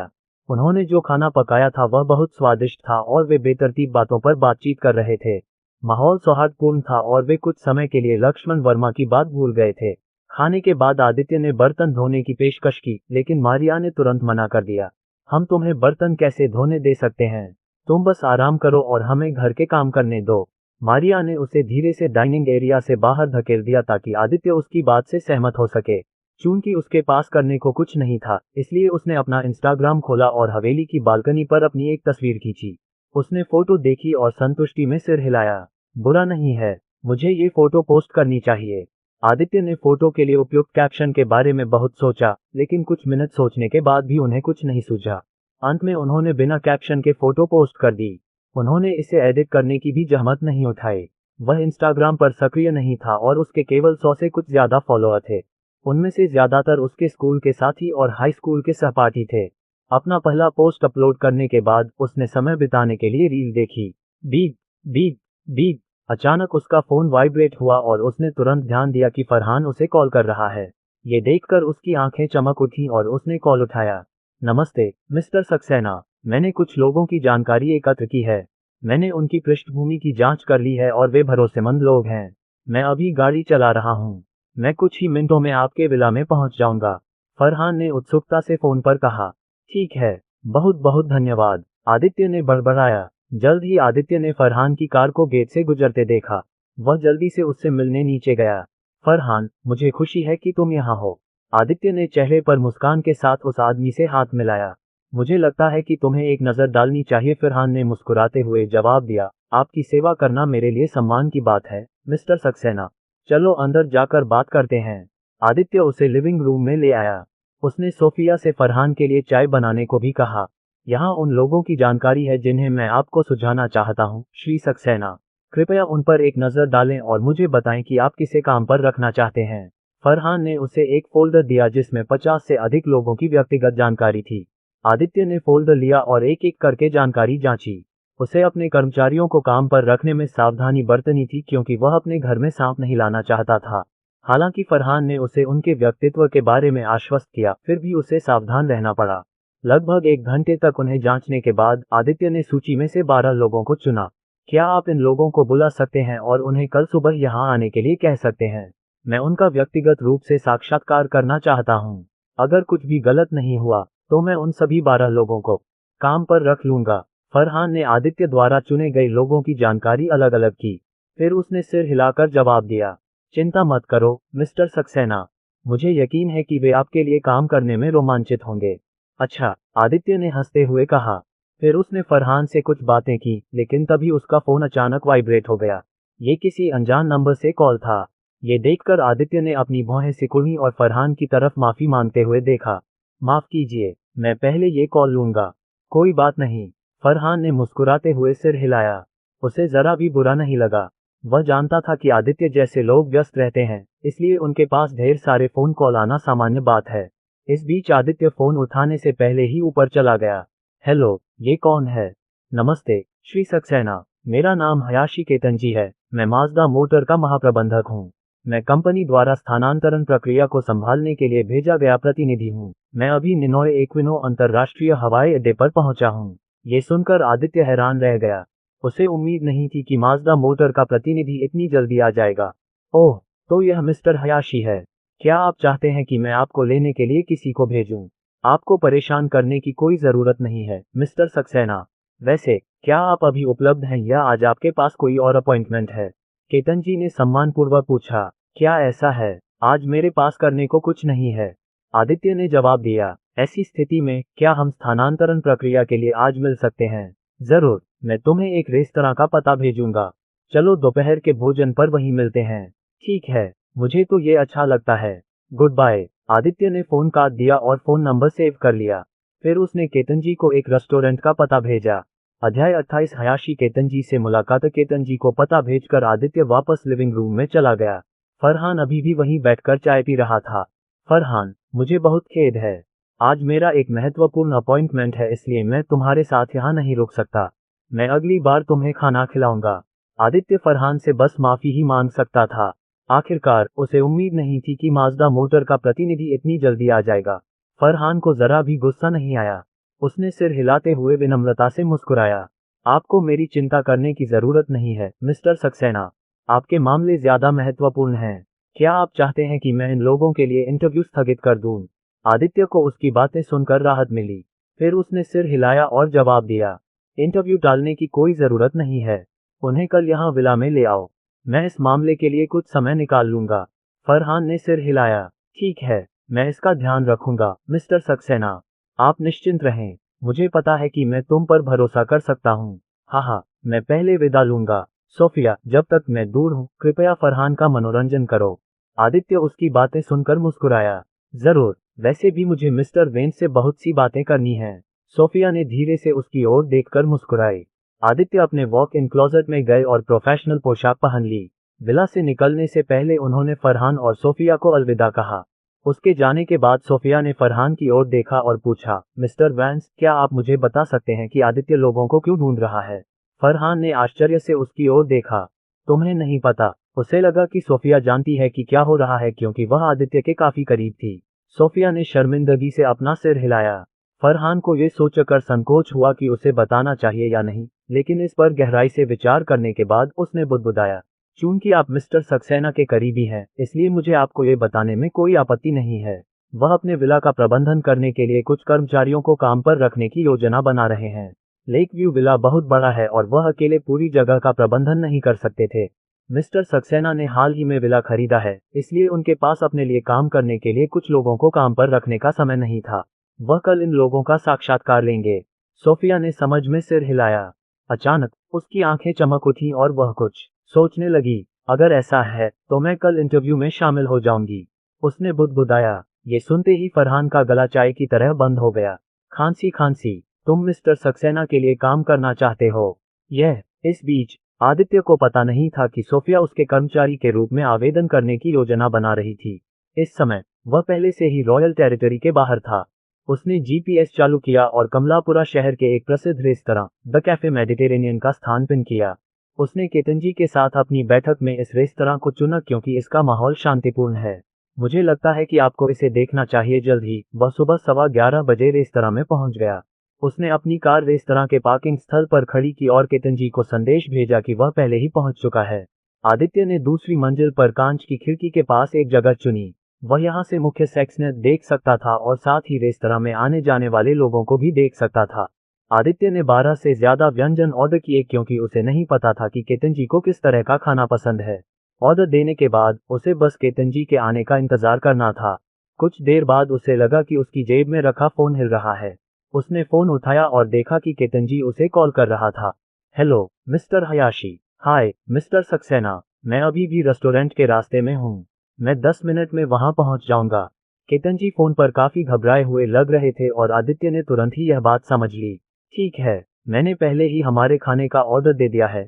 उन्होंने जो खाना पकाया था वह बहुत स्वादिष्ट था और वे बेतरतीब बातों पर बातचीत कर रहे थे। माहौल सौहार्दपूर्ण था और वे कुछ समय के लिए लक्ष्मण वर्मा की बात भूल गए थे। खाने के बाद आदित्य ने बर्तन धोने की पेशकश की, लेकिन मारिया ने तुरंत मना कर दिया। हम तुम्हें बर्तन कैसे धोने दे सकते हैं? तुम बस आराम करो और हमें घर के काम करने दो। मारिया ने उसे धीरे से डाइनिंग एरिया से बाहर धकेल दिया ताकि आदित्य उसकी बात से सहमत हो सके। चूंकि उसके पास करने को कुछ नहीं था, इसलिए उसने अपना इंस्टाग्राम खोला और हवेली की बालकनी पर अपनी एक तस्वीर खींची। उसने फोटो देखी और संतुष्टि में सिर हिलाया। बुरा नहीं है, मुझे ये फोटो पोस्ट करनी चाहिए। आदित्य ने फोटो के लिए उपयुक्त कैप्शन के बारे में बहुत सोचा, लेकिन कुछ मिनट सोचने के बाद भी उन्हें कुछ नहीं सूझा। अंत में उन्होंने बिना कैप्शन के फोटो पोस्ट कर दी। उन्होंने इसे एडिट करने की भी जहमत नहीं उठाई। वह इंस्टाग्राम पर सक्रिय नहीं था और उसके केवल 100 से कुछ ज्यादा फॉलोअर थे। उनमें से ज्यादातर उसके स्कूल के साथी और हाई स्कूल के सहपाठी थे। अपना पहला पोस्ट अपलोड करने के बाद उसने समय बिताने के लिए रील देखी। बीप बीप बीप, अचानक उसका फोन वाइब्रेट हुआ और उसने तुरंत ध्यान दिया कि फरहान उसे कॉल कर रहा है। ये देखकर उसकी आंखें चमक उठी और उसने कॉल उठाया। नमस्ते मिस्टर सक्सेना, मैंने कुछ लोगों की जानकारी एकत्र की है। मैंने उनकी पृष्ठभूमि की जांच कर ली है और वे भरोसेमंद लोग हैं। मैं अभी गाड़ी चला रहा हूँ। मैं कुछ ही मिनटों में आपके विला में पहुंच जाऊंगा, फरहान ने उत्सुकता से फोन पर कहा। ठीक है, बहुत बहुत धन्यवाद, आदित्य ने बड़बड़ाया। जल्द ही आदित्य ने फरहान की कार को गेट से गुजरते देखा। वह जल्दी से उससे मिलने नीचे गया। फरहान, मुझे खुशी है कि तुम यहाँ हो। आदित्य ने चेहरे पर मुस्कान के साथ उस आदमी से हाथ मिलाया। मुझे लगता है कि तुम्हें एक नजर डालनी चाहिए, फरहान ने मुस्कुराते हुए जवाब दिया। आपकी सेवा करना मेरे लिए सम्मान की बात है मिस्टर सक्सेना। चलो अंदर जाकर बात करते हैं। आदित्य उसे लिविंग रूम में ले आया। उसने सोफिया से फरहान के लिए चाय बनाने को भी कहा। यहाँ उन लोगों की जानकारी है जिन्हें मैं आपको सुझाना चाहता हूँ श्री सक्सेना। कृपया उन पर एक नजर डालें और मुझे बताएं कि आप किसे काम पर रखना चाहते हैं। फरहान ने उसे एक फोल्डर दिया जिसमें 50 से अधिक लोगों की व्यक्तिगत जानकारी थी। आदित्य ने फोल्डर लिया और एक एक करके जानकारी जांची। उसे अपने कर्मचारियों को काम पर रखने में सावधानी बरतनी थी क्योंकि वह अपने घर में सांप नहीं लाना चाहता था। हालांकि फरहान ने उसे उनके व्यक्तित्व के बारे में आश्वस्त किया, फिर भी उसे सावधान रहना पड़ा। लगभग 1 घंटे तक उन्हें जांचने के बाद आदित्य ने सूची में से 12 लोगों को चुना। क्या आप इन लोगों को बुला सकते हैं और उन्हें कल सुबह यहाँ आने के लिए कह सकते हैं? मैं उनका व्यक्तिगत रूप से साक्षात्कार करना चाहता हूँ। अगर कुछ भी गलत नहीं हुआ तो मैं उन सभी 12 लोगों को काम पर रख लूंगा। फरहान ने आदित्य द्वारा चुने गए लोगों की जानकारी अलग अलग की। फिर उसने सिर हिलाकर जवाब दिया, चिंता मत करो मिस्टर सक्सेना, मुझे यकीन है कि वे आपके लिए काम करने में रोमांचित होंगे। अच्छा, आदित्य ने हंसते हुए कहा। फिर उसने फरहान से कुछ बातें की, लेकिन तभी उसका फोन अचानक वाइब्रेट हो गया। ये किसी अनजान नंबर से कॉल था। ये देखकर आदित्य ने अपनी भौहें सिकुड़ी और फरहान की तरफ माफी मांगते हुए देखा। माफ कीजिए, मैं पहले ये कॉल लूंगा। कोई बात नहीं, फरहान ने मुस्कुराते हुए सिर हिलाया। उसे जरा भी बुरा नहीं लगा। वह जानता था कि आदित्य जैसे लोग व्यस्त रहते हैं, इसलिए उनके पास ढेर सारे फोन कॉल आना सामान्य बात है। इस बीच आदित्य फोन उठाने से पहले ही ऊपर चला गया। हेलो, ये कौन है? नमस्ते श्री सक्सेना, मेरा नाम हयाशी केतनजी है। मैं माजदा मोटर का महाप्रबंधक हूँ। मैं कंपनी द्वारा स्थानांतरण प्रक्रिया को संभालने के लिए भेजा गया प्रतिनिधि हूँ। मैं अभी निनोए एक्विनो अंतर्राष्ट्रीय हवाई अड्डे पर पहुंचा हूँ। ये सुनकर आदित्य हैरान रह गया। उसे उम्मीद नहीं थी कि माजदा मोटर का प्रतिनिधि इतनी जल्दी आ जाएगा। ओह, तो यह मिस्टर हयाशी है। क्या आप चाहते हैं कि मैं आपको लेने के लिए किसी को भेजूं? आपको परेशान करने की कोई जरूरत नहीं है मिस्टर सक्सेना। वैसे क्या आप अभी उपलब्ध हैं या आज आपके पास कोई और अपॉइंटमेंट है? केतनजी ने सम्मानपूर्वक पूछा। क्या ऐसा है? आज मेरे पास करने को कुछ नहीं है, आदित्य ने जवाब दिया। ऐसी स्थिति में क्या हम स्थानांतरण प्रक्रिया के लिए आज मिल सकते हैं? जरूर, मैं तुम्हें एक रेस्तरां का पता भेजूंगा। चलो दोपहर के भोजन पर वहीं मिलते हैं। ठीक है, मुझे तो ये अच्छा लगता है। Good bye. आदित्य ने फोन काट दिया और फोन नंबर सेव कर लिया। फिर उसने केतनजी को एक रेस्टोरेंट का पता भेजा। अध्याय 28 हयाशी केतनजी से मुलाकात। केतनजी को पता भेजकर आदित्य वापस लिविंग रूम में चला गया। फरहान अभी भी वहीं बैठकर चाय पी रहा था। फरहान, मुझे बहुत खेद है। आज मेरा एक महत्वपूर्ण अपॉइंटमेंट है, इसलिए मैं तुम्हारे साथ यहाँ नहीं रुक सकता। मैं अगली बार तुम्हें खाना खिलाऊंगा। आदित्य फरहान से बस माफी ही मांग सकता था। आखिरकार उसे उम्मीद नहीं थी कि माजदा मोटर का प्रतिनिधि इतनी जल्दी आ जाएगा। फरहान को जरा भी गुस्सा नहीं आया। उसने सिर हिलाते हुए विनम्रता से मुस्कुराया। आपको मेरी चिंता करने की जरूरत नहीं है मिस्टर सक्सेना। आपके मामले ज्यादा महत्वपूर्ण हैं। क्या आप चाहते हैं कि मैं इन लोगों के लिए इंटरव्यू स्थगित कर दूं? आदित्य को उसकी बातें सुनकर राहत मिली। फिर उसने सिर हिलाया और जवाब दिया, इंटरव्यू टालने की कोई जरूरत नहीं है। उन्हें कल यहाँ विला में ले आओ। मैं इस मामले के लिए कुछ समय निकाल लूंगा। फरहान ने सिर हिलाया। ठीक है, मैं इसका ध्यान रखूंगा मिस्टर सक्सेना। आप निश्चिंत रहें, मुझे पता है कि मैं तुम पर भरोसा कर सकता हूँ। हाँ, मैं पहले विदा लूंगा। सोफिया, जब तक मैं दूर हूँ कृपया फरहान का मनोरंजन करो। आदित्य उसकी बातें सुनकर मुस्कुराया। जरूर, वैसे भी मुझे मिस्टर वेन से बहुत सी बातें करनी हैं। सोफिया ने धीरे से उसकी ओर देखकर मुस्कुराई। आदित्य अपने वॉक इन क्लोजेट में गए और प्रोफेशनल पोशाक पहन ली। विला से निकलने से पहले उन्होंने फरहान और सोफिया को अलविदा कहा। उसके जाने के बाद सोफिया ने फरहान की ओर देखा और पूछा, मिस्टर वैंस, क्या आप मुझे बता सकते हैं कि आदित्य लोगों को क्यों ढूंढ रहा है? फरहान ने आश्चर्य से उसकी ओर देखा। तुम्हें नहीं पता? उसे लगा कि सोफिया जानती है कि क्या हो रहा है क्योंकि वह आदित्य के काफी करीब थी। सोफिया ने शर्मिंदगी से अपना सिर हिलाया। फरहान को ये सोचकर संकोच हुआ कि उसे बताना चाहिए या नहीं, लेकिन इस पर गहराई से विचार करने के बाद उसने बुदबुदाया, चूंकि आप मिस्टर सक्सेना के करीबी हैं, इसलिए मुझे आपको ये बताने में कोई आपत्ति नहीं है। वह अपने विला का प्रबंधन करने के लिए कुछ कर्मचारियों को काम पर रखने की योजना बना रहे हैं। लेक व्यू विला बहुत बड़ा है और वह अकेले पूरी जगह का प्रबंधन नहीं कर सकते थे। मिस्टर सक्सेना ने हाल ही में विला खरीदा है, इसलिए उनके पास अपने लिए काम करने के लिए कुछ लोगों को काम पर रखने का समय नहीं था। वह कल इन लोगों का साक्षात्कार लेंगे। सोफिया ने समझ में सिर हिलाया। अचानक उसकी आंखें चमक उठी और वह कुछ सोचने लगी। अगर ऐसा है तो मैं कल इंटरव्यू में शामिल हो जाऊंगी, उसने बुदबुदाया। ये सुनते ही फरहान का गला चाय की तरह बंद हो गया। खांसी, तुम मिस्टर सक्सेना के लिए काम करना चाहते हो? इस बीच आदित्य को पता नहीं था कि सोफिया उसके कर्मचारी के रूप में आवेदन करने की योजना बना रही थी। इस समय वह पहले से ही रॉयल टेरिटरी के बाहर था। उसने जीपीएस चालू किया और कमलापुरा शहर के एक प्रसिद्ध रेस्तरां द कैफे मेडिटेरेनियन का स्थान पिन किया। उसने केतन के साथ अपनी बैठक में इस रेस्तरां को चुना क्योंकि इसका माहौल शांतिपूर्ण है। मुझे लगता है कि आपको इसे देखना चाहिए। जल्द ही वह सुबह 11:15 बजे रेस्तरां में पहुंच गया। उसने अपनी कार रेस्तरां के पार्किंग स्थल पर खड़ी की और केतन को संदेश भेजा कि वह पहले ही पहुंच चुका है। आदित्य ने दूसरी मंजिल पर कांच की खिड़की के पास एक जगह चुनी। वह यहां से मुख्य सेक्शन देख सकता था और साथ ही रेस्तरां में आने जाने वाले लोगों को भी देख सकता था। आदित्य ने 12 से ज्यादा व्यंजन ऑर्डर किए क्योंकि उसे नहीं पता था कि केतन को किस तरह का खाना पसंद है। ऑर्डर देने के बाद उसे बस केतन के आने का इंतजार करना था। कुछ देर बाद उसे लगा कि उसकी जेब में रखा फोन हिल रहा है। उसने फोन उठाया और देखा कि केतन उसे कॉल कर रहा था। Hello mister Hayashi. हाय मिस्टर सक्सेना, मैं अभी भी रेस्टोरेंट के रास्ते में हूँ। मैं 10 मिनट में वहां पहुंच जाऊंगा। केतन फोन पर काफी घबराए हुए लग रहे थे और आदित्य ने तुरंत ही यह बात समझ ली। ठीक है, मैंने पहले ही हमारे खाने का ऑर्डर दे दिया है।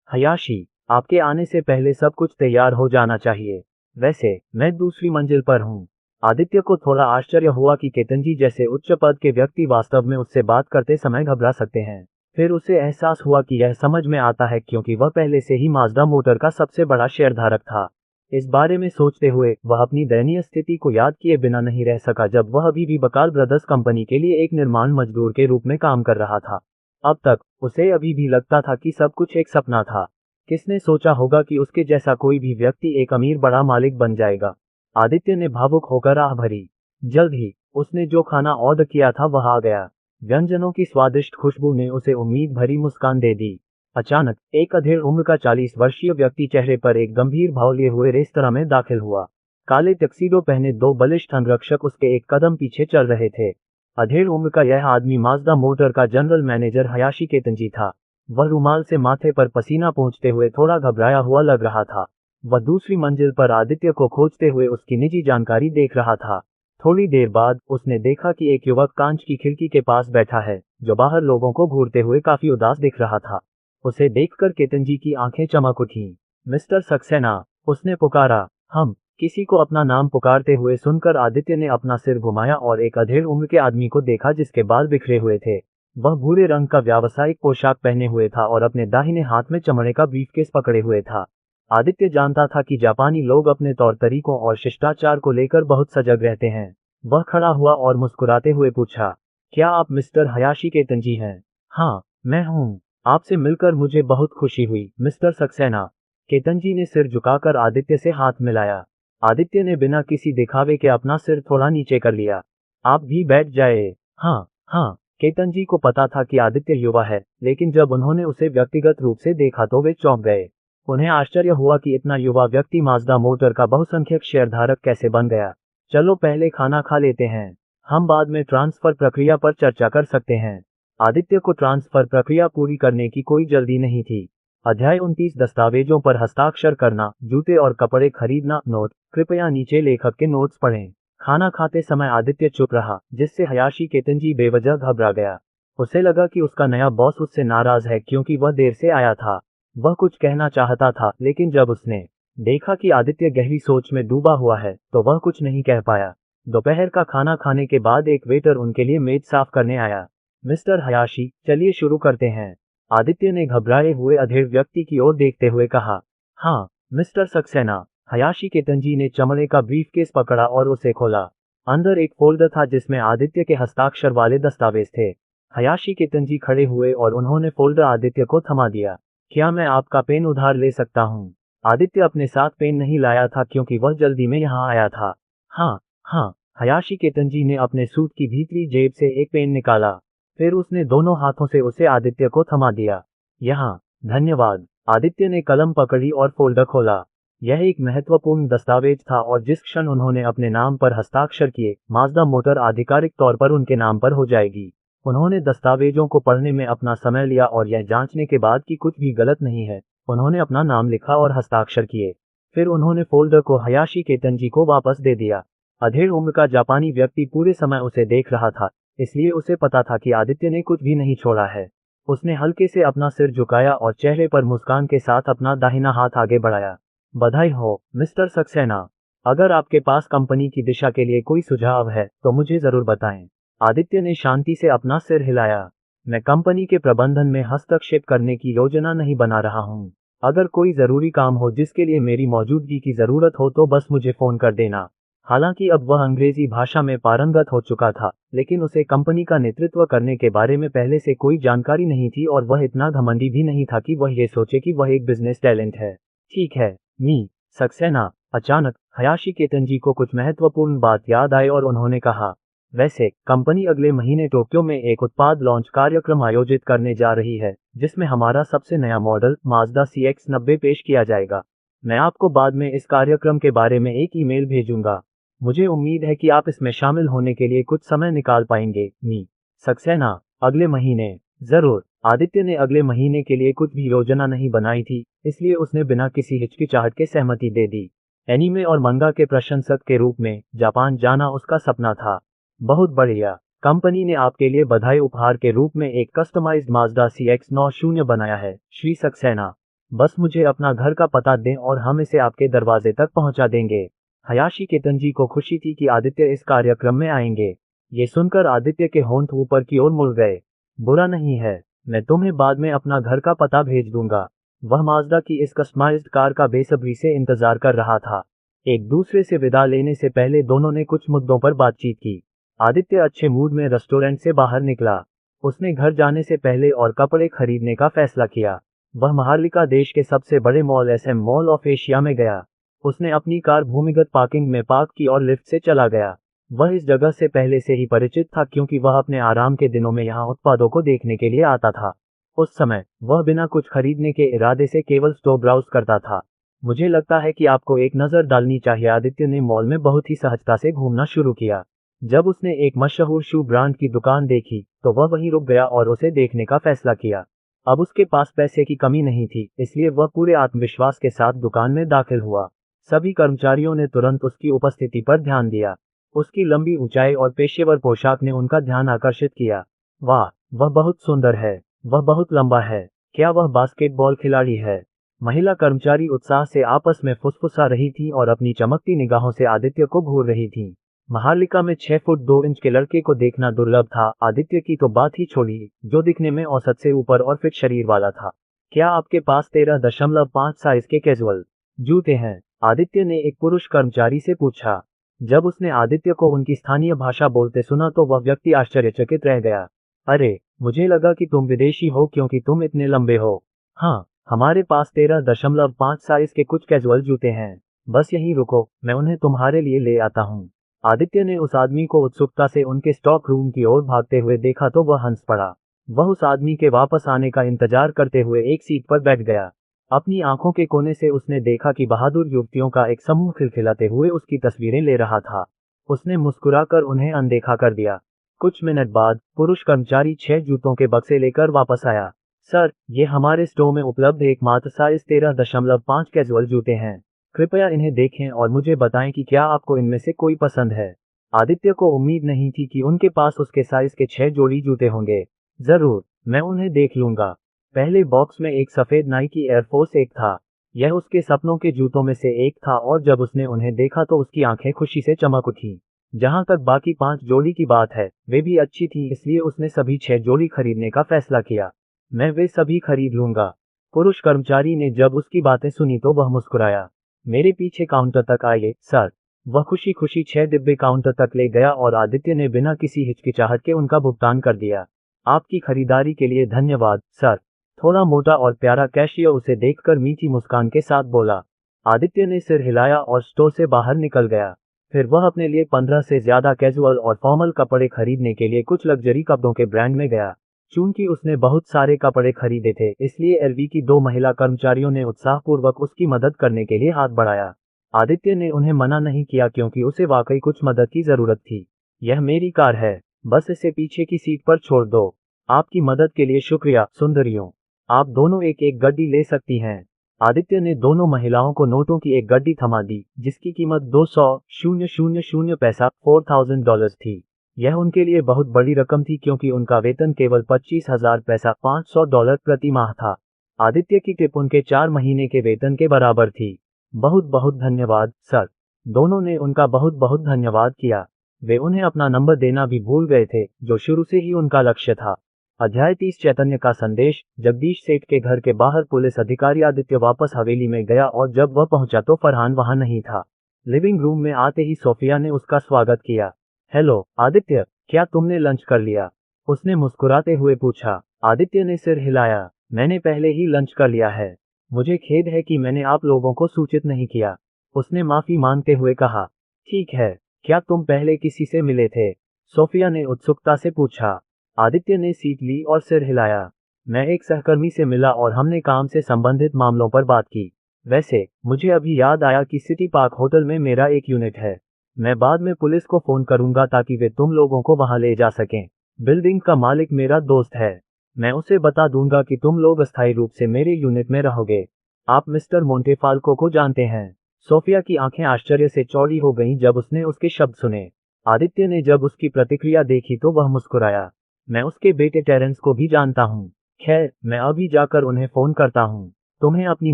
हयाशी, आपके आने से पहले सब कुछ तैयार हो जाना चाहिए। वैसे मैं दूसरी मंजिल पर हूँ। आदित्य को थोड़ा आश्चर्य हुआ कि केतन जैसे उच्च पद के व्यक्ति वास्तव में उससे बात करते समय घबरा सकते हैं। फिर उसे एहसास हुआ कि यह समझ में आता है क्योंकि वह पहले से ही माजदा मोटर का सबसे बड़ा शेयरधारक था। इस बारे में सोचते हुए वह अपनी दयनीय स्थिति को याद किए बिना नहीं रह सका जब वह अभी भी बकाल ब्रदर्स कंपनी के लिए एक निर्माण मजदूर के रूप में काम कर रहा था। अब तक उसे अभी भी लगता था कि सब कुछ एक सपना था। किसने सोचा होगा कि उसके जैसा कोई भी व्यक्ति एक अमीर बड़ा मालिक बन जाएगा। आदित्य ने भावुक होकर आह भरी। जल्द ही उसने जो खाना ऑर्डर किया था वह आ गया। व्यंजनों की स्वादिष्ट खुशबू ने उसे उम्मीद भरी मुस्कान दे दी। अचानक एक अधेड़ उम्र का 40 वर्षीय व्यक्ति चेहरे पर एक गंभीर भाव लिए हुए रेस्तरां में दाखिल हुआ। काले टक्सीडो पहने 2 बलिष्ठ अंगरक्षक उसके एक कदम पीछे चल रहे थे। अधेड़ उम्र का यह आदमी माजदा मोटर का जनरल मैनेजर हयाशी केतन था। वह रुमाल से माथे पर पसीना पोंछते हुए थोड़ा घबराया हुआ लग रहा था। वह दूसरी मंजिल पर आदित्य को खोजते हुए उसकी निजी जानकारी देख रहा था। थोड़ी देर बाद उसने देखा कि एक युवक कांच की खिड़की के पास बैठा है जो बाहर लोगों को घूरते हुए काफी उदास दिख रहा था। उसे देखकर केतन की आंखें चमक उठीं। मिस्टर सक्सेना, उसने पुकारा। हम किसी को अपना नाम पुकारते हुए सुनकर आदित्य ने अपना सिर घुमाया और एक अधेड़ उम्र के आदमी को देखा जिसके बाल बिखरे हुए थे। वह भूरे रंग का व्यावसायिक पोशाक पहने हुए था और अपने दाहिने हाथ में चमड़े का ब्रीफकेस पकड़े हुए था। आदित्य जानता था कि जापानी लोग अपने तौर तरीकों और शिष्टाचार को लेकर बहुत सजग रहते हैं। वह खड़ा हुआ और मुस्कुराते हुए पूछा, क्या आप मिस्टर हयाशी केतन हैं? हाँ, मैं हूँ। आपसे मिलकर मुझे बहुत खुशी हुई मिस्टर सक्सेना। केतन ने सिर झुकाकर आदित्य से हाथ मिलाया। आदित्य ने बिना किसी दिखावे के अपना सिर थोड़ा नीचे कर लिया। आप भी बैठ जाए। हाँ हाँ। केतन को पता था कि आदित्य युवा है, लेकिन जब उन्होंने उसे व्यक्तिगत रूप से देखा तो वे चौंक गए। उन्हें आश्चर्य हुआ कि इतना युवा व्यक्ति माजदा मोटर का बहुसंख्यक शेयरधारक कैसे बन गया। चलो पहले खाना खा लेते हैं, हम बाद में ट्रांसफर प्रक्रिया पर चर्चा कर सकते हैं। आदित्य को ट्रांसफर प्रक्रिया पूरी करने की कोई जल्दी नहीं थी। अध्याय 29 दस्तावेजों पर हस्ताक्षर करना, जूते और कपड़े खरीदना। नोट, कृपया नीचे लेखक के नोट्स पढ़ें। खाना खाते समय आदित्य चुप रहा, जिससे हयाशी केतन बेवजह घबरा गया। उसे लगा कि उसका नया बॉस उससे नाराज है क्योंकि वह देर से आया था। वह कुछ कहना चाहता था, लेकिन जब उसने देखा कि आदित्य गहरी सोच में डूबा हुआ है तो वह कुछ नहीं कह पाया। दोपहर का खाना खाने के बाद एक वेटर उनके लिए मेज साफ करने आया। मिस्टर हयाशी, चलिए शुरू करते हैं, आदित्य ने घबराए हुए अधेड़ व्यक्ति की ओर देखते हुए कहा। हाँ मिस्टर सक्सेना। हयाशी केतन ने चमड़े का ब्रीफकेस पकड़ा और उसे खोला। अंदर एक फोल्डर था जिसमें आदित्य के हस्ताक्षर वाले दस्तावेज थे। हयाशी केतन खड़े हुए और उन्होंने फोल्डर आदित्य को थमा दिया। क्या मैं आपका पेन उधार ले सकता हूँ? आदित्य अपने साथ पेन नहीं लाया था क्योंकि वह जल्दी में यहाँ आया था। हाँ। हयाशी केतन ने अपने सूट की भीतरी जेब से एक पेन निकाला। फिर उसने दोनों हाथों से उसे आदित्य को थमा दिया। यहाँ, धन्यवाद। आदित्य ने कलम पकड़ी और फोल्डर खोला। यह एक महत्वपूर्ण दस्तावेज था और जिस क्षण उन्होंने अपने नाम पर हस्ताक्षर किए, माजदा मोटर आधिकारिक तौर पर उनके नाम पर हो जाएगी। उन्होंने दस्तावेजों को पढ़ने में अपना समय लिया और यह जांचने के बाद कि कुछ भी गलत नहीं है, उन्होंने अपना नाम लिखा और हस्ताक्षर किए। फिर उन्होंने फोल्डर को हयाशी केतन को वापस दे दिया। अधेड़ उम्र का जापानी व्यक्ति पूरे समय उसे देख रहा था, इसलिए उसे पता था कि आदित्य ने कुछ भी नहीं छोड़ा है। उसने हल्के से अपना सिर झुकाया और चेहरे पर मुस्कान के साथ अपना दाहिना हाथ आगे बढ़ाया। बधाई हो मिस्टर सक्सेना। अगर आपके पास कंपनी की दिशा के लिए कोई सुझाव है तो मुझे जरूर बताएं। आदित्य ने शांति से अपना सिर हिलाया। मैं कंपनी के प्रबंधन में हस्तक्षेप करने की योजना नहीं बना रहा हूँ। अगर कोई जरूरी काम हो जिसके लिए मेरी मौजूदगी की जरूरत हो तो बस मुझे फोन कर देना। हालांकि अब वह अंग्रेजी भाषा में पारंगत हो चुका था, लेकिन उसे कंपनी का नेतृत्व करने के बारे में पहले से कोई जानकारी नहीं थी और वह इतना घमंडी भी नहीं था कि वह ये सोचे कि वह एक बिजनेस टैलेंट है। ठीक है, मी सक्सेना। अचानक हयाशी केतन जी को कुछ महत्वपूर्ण बात याद आई और उन्होंने कहा, वैसे कंपनी अगले महीने टोक्यो में एक उत्पाद लॉन्च कार्यक्रम आयोजित करने जा रही है, जिसमें हमारा सबसे नया मॉडल माजदा CX-90 पेश किया जाएगा। मैं आपको बाद में इस कार्यक्रम के बारे में एक ईमेल भेजूंगा। मुझे उम्मीद है कि आप इसमें शामिल होने के लिए कुछ समय निकाल पाएंगे। मी सक्सेना, अगले महीने जरूर। आदित्य ने अगले महीने के लिए कुछ भी योजना नहीं बनाई थी, इसलिए उसने बिना किसी हिचकिचाहट के सहमति दे दी। एनीमे और मंगा के प्रशंसक के रूप में जापान जाना उसका सपना था। बहुत बढ़िया। कंपनी ने आपके लिए बधाई उपहार के रूप में एक कस्टमाइज्ड माजदा CX-90 बनाया है, श्री सक्सेना। बस मुझे अपना घर का पता दें और हम इसे आपके दरवाजे तक पहुंचा देंगे। हयाशी केतन जी को खुशी थी कि आदित्य इस कार्यक्रम में आएंगे। ये सुनकर आदित्य के होंठ ऊपर की ओर मुड़ गए। बुरा नहीं है, मैं तुम्हें बाद में अपना घर का पता भेज दूंगा। वह माजदा की इस कस्टमाइज्ड कार का बेसब्री से इंतजार कर रहा था। एक दूसरे से विदा लेने से पहले दोनों ने कुछ मुद्दों पर बातचीत की। आदित्य अच्छे मूड में रेस्टोरेंट से बाहर निकला। उसने घर जाने से पहले और कपड़े खरीदने का फैसला किया। वह महालिका देश के सबसे बड़े mall SM mall of Asia में गया। उसने अपनी कार भूमिगत पार्किंग में पार्क की और लिफ्ट से चला गया। वह इस जगह से पहले से ही परिचित था क्योंकि वह अपने आराम के दिनों में यहाँ उत्पादों को देखने के लिए आता था। उस समय वह बिना कुछ खरीदने के इरादे से केवल स्टोर ब्राउज करता था। मुझे लगता है कि आपको एक नज़र डालनी चाहिए। आदित्य ने मॉल में बहुत ही सहजता से घूमना शुरू किया। जब उसने एक मशहूर शू ब्रांड की दुकान देखी तो वह वहीं रुक गया और उसे देखने का फैसला किया। अब उसके पास पैसे की कमी नहीं थी, इसलिए वह पूरे आत्मविश्वास के साथ दुकान में दाखिल हुआ। सभी कर्मचारियों ने तुरंत उसकी उपस्थिति पर ध्यान दिया। उसकी लंबी ऊंचाई और पेशेवर पोशाक ने उनका ध्यान आकर्षित किया। वाह, वह बहुत सुंदर है। वह बहुत लंबा है। क्या वह बास्केटबॉल खिलाड़ी है? महिला कर्मचारी उत्साह से आपस में फुसफुसा रही थी और अपनी चमकती निगाहों से आदित्य को घूर रही थी। महालिका में 6 फुट 2 इंच के लड़के को देखना दुर्लभ था। आदित्य की तो बात ही छोड़िए, जो दिखने में औसत से ऊपर और फिट शरीर वाला था। क्या आपके पास 13.5 साइज के कैजुअल जूते हैं? आदित्य ने एक पुरुष कर्मचारी से पूछा। जब उसने आदित्य को उनकी स्थानीय भाषा बोलते सुना तो वह व्यक्ति आश्चर्यचकित रह गया। अरे, मुझे लगा कि तुम विदेशी हो क्योंकि तुम इतने लंबे हो। हाँ, हमारे पास 13.5 साइज के कुछ कैजुअल जूते हैं। बस यहीं रुको, मैं उन्हें तुम्हारे लिए ले आता हूँ। आदित्य ने उस आदमी को उत्सुकता से उनके स्टॉक रूम की ओर भागते हुए देखा तो वह हंस पड़ा। वह उस आदमी के वापस आने का इंतजार करते हुए एक सीट पर बैठ गया। अपनी आंखों के कोने से उसने देखा कि बहादुर युवतियों का एक समूह खिलखिलाते हुए उसकी तस्वीरें ले रहा था। उसने मुस्कुराकर उन्हें अनदेखा कर दिया। कुछ मिनट बाद पुरुष कर्मचारी 6 जूतों के बक्से लेकर वापस आया। सर, ये हमारे स्टोर में उपलब्ध एकमात्र साइज 13.5 कैजुअल जूते हैं। कृपया इन्हें देखें और मुझे बताएं कि क्या आपको इनमें से कोई पसंद है। आदित्य को उम्मीद नहीं थी कि उनके पास उसके साइज के 6 जोड़ी जूते होंगे। जरूर, मैं उन्हें देख लूंगा। पहले बॉक्स में एक सफेद नाइकी एयरफोर्स 1 था। यह उसके सपनों के जूतों में से एक था और जब उसने उन्हें देखा तो उसकी आंखें खुशी से चमक उठी। जहां तक बाकी 5 जोड़ी की बात है, वे भी अच्छी थी, इसलिए उसने सभी 6 जोड़ी खरीदने का फैसला किया। मैं वे सभी खरीद लूंगा। पुरुष कर्मचारी ने जब उसकी बातें सुनी तो वह मुस्कुराया। मेरे पीछे काउंटर तक आइए, सर। वह खुशी खुशी 6 डिब्बे काउंटर तक ले गया और आदित्य ने बिना किसी हिचकिचाहट के उनका भुगतान कर दिया। आपकी खरीदारी के लिए धन्यवाद, सर। थोड़ा मोटा और प्यारा कैशियर उसे देखकर मीठी मुस्कान के साथ बोला। आदित्य ने सिर हिलाया और स्टोर से बाहर निकल गया। फिर वह अपने लिए 15 से ज्यादा कैजुअल और फॉर्मल कपड़े खरीदने के लिए कुछ लग्जरी कपड़ों के ब्रांड में गया। चूंकि उसने बहुत सारे कपड़े खरीदे थे, इसलिए LV की 2 महिला कर्मचारियों ने उत्साहपूर्वक उसकी मदद करने के लिए हाथ बढ़ाया। आदित्य ने उन्हें मना नहीं किया क्योंकि उसे वाकई कुछ मदद की जरूरत थी। यह मेरी कार है, बस इसे पीछे की सीट पर छोड़ दो। आपकी मदद के लिए शुक्रिया, सुंदरियों। आप दोनों एक एक गड्डी ले सकती हैं। आदित्य ने दोनों महिलाओं को नोटों की एक गड्डी थमा दी, जिसकी कीमत 200,000 पैसा $4,000 थी। यह उनके लिए बहुत बड़ी रकम थी क्योंकि उनका वेतन केवल 25,000 पैसा $500 प्रति माह था। आदित्य की टिप उनके 4 महीने के वेतन के बराबर थी। बहुत बहुत धन्यवाद, सर। दोनों ने उनका बहुत बहुत धन्यवाद किया। वे उन्हें अपना नंबर देना भी भूल गए थे, जो शुरू से ही उनका लक्ष्य था। अध्याय 30 चैतन्य का संदेश। जगदीश सेठ के घर के बाहर पुलिस अधिकारी आदित्य वापस हवेली में गया और जब वह पहुंचा तो फरहान वहां नहीं था। लिविंग रूम में आते ही सोफिया ने उसका स्वागत किया। हेलो आदित्य, क्या तुमने लंच कर लिया? उसने मुस्कुराते हुए पूछा। आदित्य ने सिर हिलाया। मैंने पहले ही लंच कर लिया है। मुझे खेद है कि मैंने आप लोगों को सूचित नहीं किया। उसने माफी मांगते हुए कहा। ठीक है, क्या तुम पहले किसी से मिले थे? सोफिया ने उत्सुकता से पूछा। आदित्य ने सीट ली और सिर हिलाया। मैं एक सहकर्मी से मिला और हमने काम से संबंधित मामलों पर बात की। वैसे मुझे अभी याद आया कि सिटी पार्क होटल में मेरा एक यूनिट है। मैं बाद में पुलिस को फोन करूंगा ताकि वे तुम लोगों को वहां ले जा सकें। बिल्डिंग का मालिक मेरा दोस्त है। मैं उसे बता दूंगा कि तुम लोग अस्थायी रूप से मेरे यूनिट में रहोगे। आप मिस्टर मोंटेफाल्को को जानते हैं? सोफिया की आंखें आश्चर्य से चौड़ी हो गईं जब उसने उसके शब्द सुने। आदित्य ने जब उसकी प्रतिक्रिया देखी तो वह मुस्कुराया। मैं उसके बेटे टेरेंस को भी जानता हूँ। खैर, मैं अभी जाकर उन्हें फोन करता हूँ। तुम्हें अपनी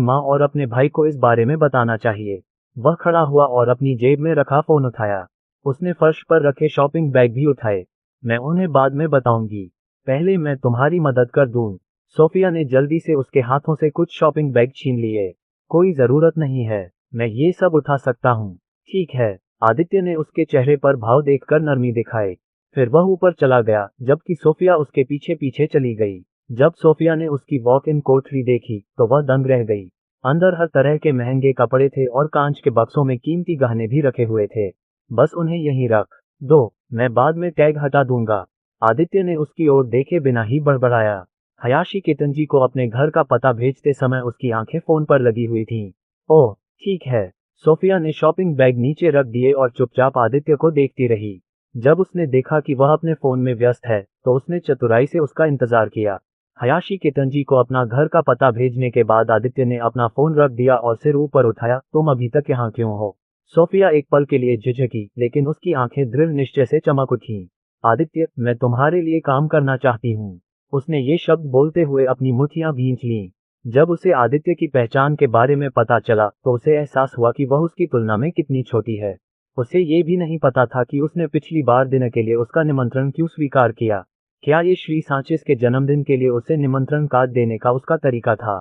माँ और अपने भाई को इस बारे में बताना चाहिए। वह खड़ा हुआ और अपनी जेब में रखा फोन उठाया। उसने फर्श पर रखे शॉपिंग बैग भी उठाए। मैं उन्हें बाद में बताऊंगी, पहले मैं तुम्हारी मदद कर दूं। सोफिया ने जल्दी से उसके हाथों से कुछ शॉपिंग बैग छीन लिए। कोई जरूरत नहीं है, मैं ये सब उठा सकता हूँ। ठीक है, आदित्य ने उसके चेहरे पर भाव देखकर नरमी दिखाए। फिर वह ऊपर चला गया, जबकि सोफिया उसके पीछे पीछे चली गई। जब सोफिया ने उसकी वॉक इन कोठरी देखी तो वह दंग रह गई। अंदर हर तरह के महंगे कपड़े थे और कांच के बक्सों में कीमती गहने भी रखे हुए थे। बस उन्हें यहीं रख दो, मैं बाद में टैग हटा दूंगा। आदित्य ने उसकी ओर देखे बिना ही बड़बड़ाया। हयाशी केतनजी को अपने घर का पता भेजते समय उसकी आंखें फोन पर लगी हुई थीं। ओह, ठीक है। सोफिया ने शॉपिंग बैग नीचे रख दिए और चुपचाप आदित्य को देखती रही। जब उसने देखा कि वह अपने फोन में व्यस्त है तो उसने चतुराई से उसका इंतजार किया। हयाशी केतनजी को अपना घर का पता भेजने के बाद आदित्य ने अपना फोन रख दिया और सिर ऊपर उठाया। तुम अभी तक यहाँ क्यों हो? सोफिया एक पल के लिए झिझकी, लेकिन उसकी आंखें दृढ़ निश्चय से चमक उठीं। आदित्य, मैं तुम्हारे लिए काम करना चाहती हूँ। उसने ये शब्द बोलते हुए अपनी मुट्ठियां भींच लीं। जब उसे आदित्य की पहचान के बारे में पता चला तो उसे एहसास हुआ कि वह उसकी तुलना में कितनी छोटी है। उसे ये भी नहीं पता था कि उसने पिछली बार डिनर के लिए उसका निमंत्रण क्यों स्वीकार किया। क्या ये श्री सांचेस के जन्मदिन के लिए उसे निमंत्रण कार्ड देने का उसका तरीका था?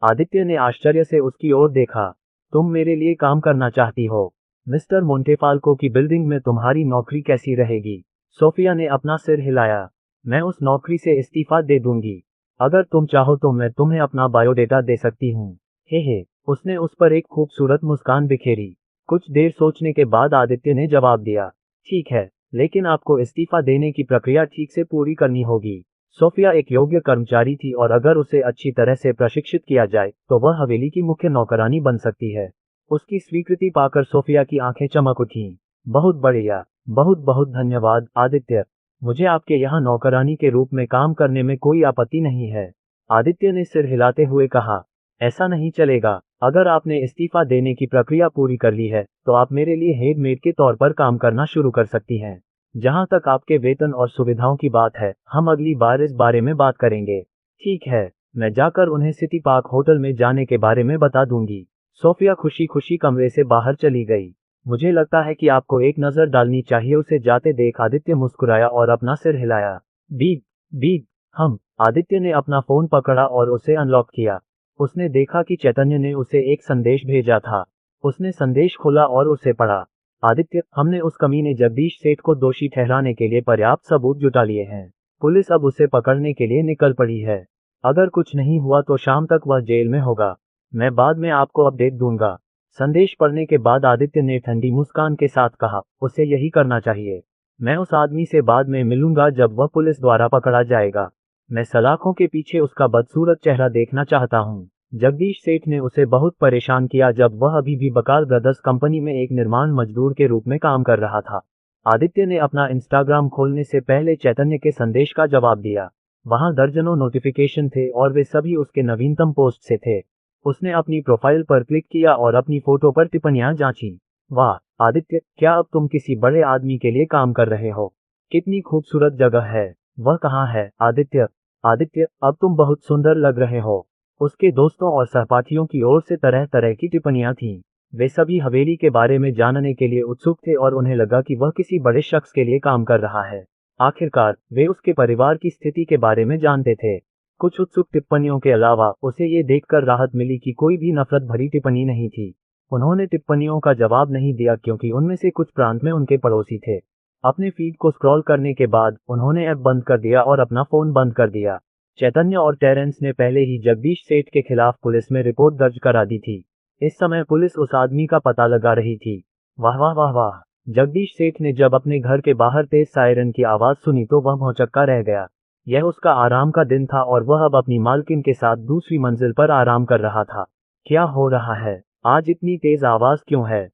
आदित्य ने आश्चर्य से उसकी ओर देखा। तुम मेरे लिए काम करना चाहती हो? मिस्टर मोंटेफाल्को की बिल्डिंग में तुम्हारी नौकरी कैसी रहेगी? सोफिया ने अपना सिर हिलाया। मैं उस नौकरी से इस्तीफा दे दूंगी। अगर तुम चाहो तो मैं तुम्हें अपना बायोडेटा दे सकती हूँ। हे, उसने उस पर एक खूबसूरत मुस्कान बिखेरी। कुछ देर सोचने के बाद आदित्य ने जवाब दिया, ठीक है, लेकिन आपको इस्तीफा देने की प्रक्रिया ठीक से पूरी करनी होगी। सोफिया एक योग्य कर्मचारी थी और अगर उसे अच्छी तरह से प्रशिक्षित किया जाए तो वह हवेली की मुख्य नौकरानी बन सकती है। उसकी स्वीकृति पाकर सोफिया की आंखें चमक उठीं। बहुत बढ़िया, बहुत बहुत धन्यवाद आदित्य। मुझे आपके यहाँ नौकरानी के रूप में काम करने में कोई आपत्ति नहीं है। आदित्य ने सिर हिलाते हुए कहा, ऐसा नहीं चलेगा। अगर आपने इस्तीफा देने की प्रक्रिया पूरी कर ली है तो आप मेरे लिए हेडमेड के तौर पर काम करना शुरू कर सकती हैं। जहां तक आपके वेतन और सुविधाओं की बात है, हम अगली बार इस बारे में बात करेंगे। ठीक है, मैं जाकर उन्हें सिटी पार्क होटल में जाने के बारे में बता दूंगी। सोफिया खुशी खुशी कमरे से बाहर चली गई। मुझे लगता है कि आपको एक नजर डालनी चाहिए, उसे जाते देख आदित्य मुस्कुराया और अपना सिर हिलाया। Beep beep. आदित्य ने अपना फोन पकड़ा और उसे अनलॉक किया। उसने देखा कि चैतन्य ने उसे एक संदेश भेजा था। उसने संदेश खोला और उसे पढ़ा। आदित्य, हमने उस कमीने जगदीश सेठ को दोषी ठहराने के लिए पर्याप्त सबूत जुटा लिए हैं। पुलिस अब उसे पकड़ने के लिए निकल पड़ी है। अगर कुछ नहीं हुआ तो शाम तक वह जेल में होगा। मैं बाद में आपको अपडेट दूंगा। संदेश पढ़ने के बाद आदित्य ने ठंडी मुस्कान के साथ कहा, उसे यही करना चाहिए। मैं उस आदमी से बाद में मिलूंगा जब वह पुलिस द्वारा पकड़ा जाएगा। मैं सलाखों के पीछे उसका बदसूरत चेहरा देखना चाहता हूँ। जगदीश सेठ ने उसे बहुत परेशान किया जब वह अभी भी बकाल ब्रदर्स कंपनी में एक निर्माण मजदूर के रूप में काम कर रहा था। आदित्य ने अपना इंस्टाग्राम खोलने से पहले चैतन्य के संदेश का जवाब दिया। वहां दर्जनों नोटिफिकेशन थे और वे सभी उसके नवीनतम पोस्ट से थे। उसने अपनी प्रोफाइल पर क्लिक किया और अपनी फोटो पर टिप्पणियां जांची। वाह आदित्य, क्या अब तुम किसी बड़े आदमी के लिए काम कर रहे हो? कितनी खूबसूरत जगह है। वह कहाँ है आदित्य? आदित्य, अब तुम बहुत सुंदर लग रहे हो। उसके दोस्तों और सहपाठियों की ओर से तरह तरह की टिप्पणियां थीं। वे सभी हवेली के बारे में जानने के लिए उत्सुक थे और उन्हें लगा कि वह किसी बड़े शख्स के लिए काम कर रहा है। आखिरकार वे उसके परिवार की स्थिति के बारे में जानते थे। कुछ उत्सुक टिप्पणियों के अलावा उसे ये देखकर राहत मिली कि कोई भी नफरत भरी टिप्पणी नहीं थी। उन्होंने टिप्पणियों का जवाब नहीं दिया क्योंकि उनमें से कुछ प्रांत में उनके पड़ोसी थे। अपने फीड को स्क्रॉल करने के बाद उन्होंने ऐप बंद कर दिया और अपना फोन बंद कर दिया। चैतन्य और टेरेंस ने पहले ही जगदीश सेठ के खिलाफ पुलिस में रिपोर्ट दर्ज करा दी थी। इस समय पुलिस उस आदमी का पता लगा रही थी। वाह वाह वाह वाह! जगदीश सेठ ने जब अपने घर के बाहर तेज सायरन की आवाज सुनी तो वह भौंचक्का रह गया। यह उसका आराम का दिन था और वह अब अपनी मालकिन के साथ दूसरी मंजिल पर आराम कर रहा था। क्या हो रहा है? आज इतनी तेज आवाज क्यों है?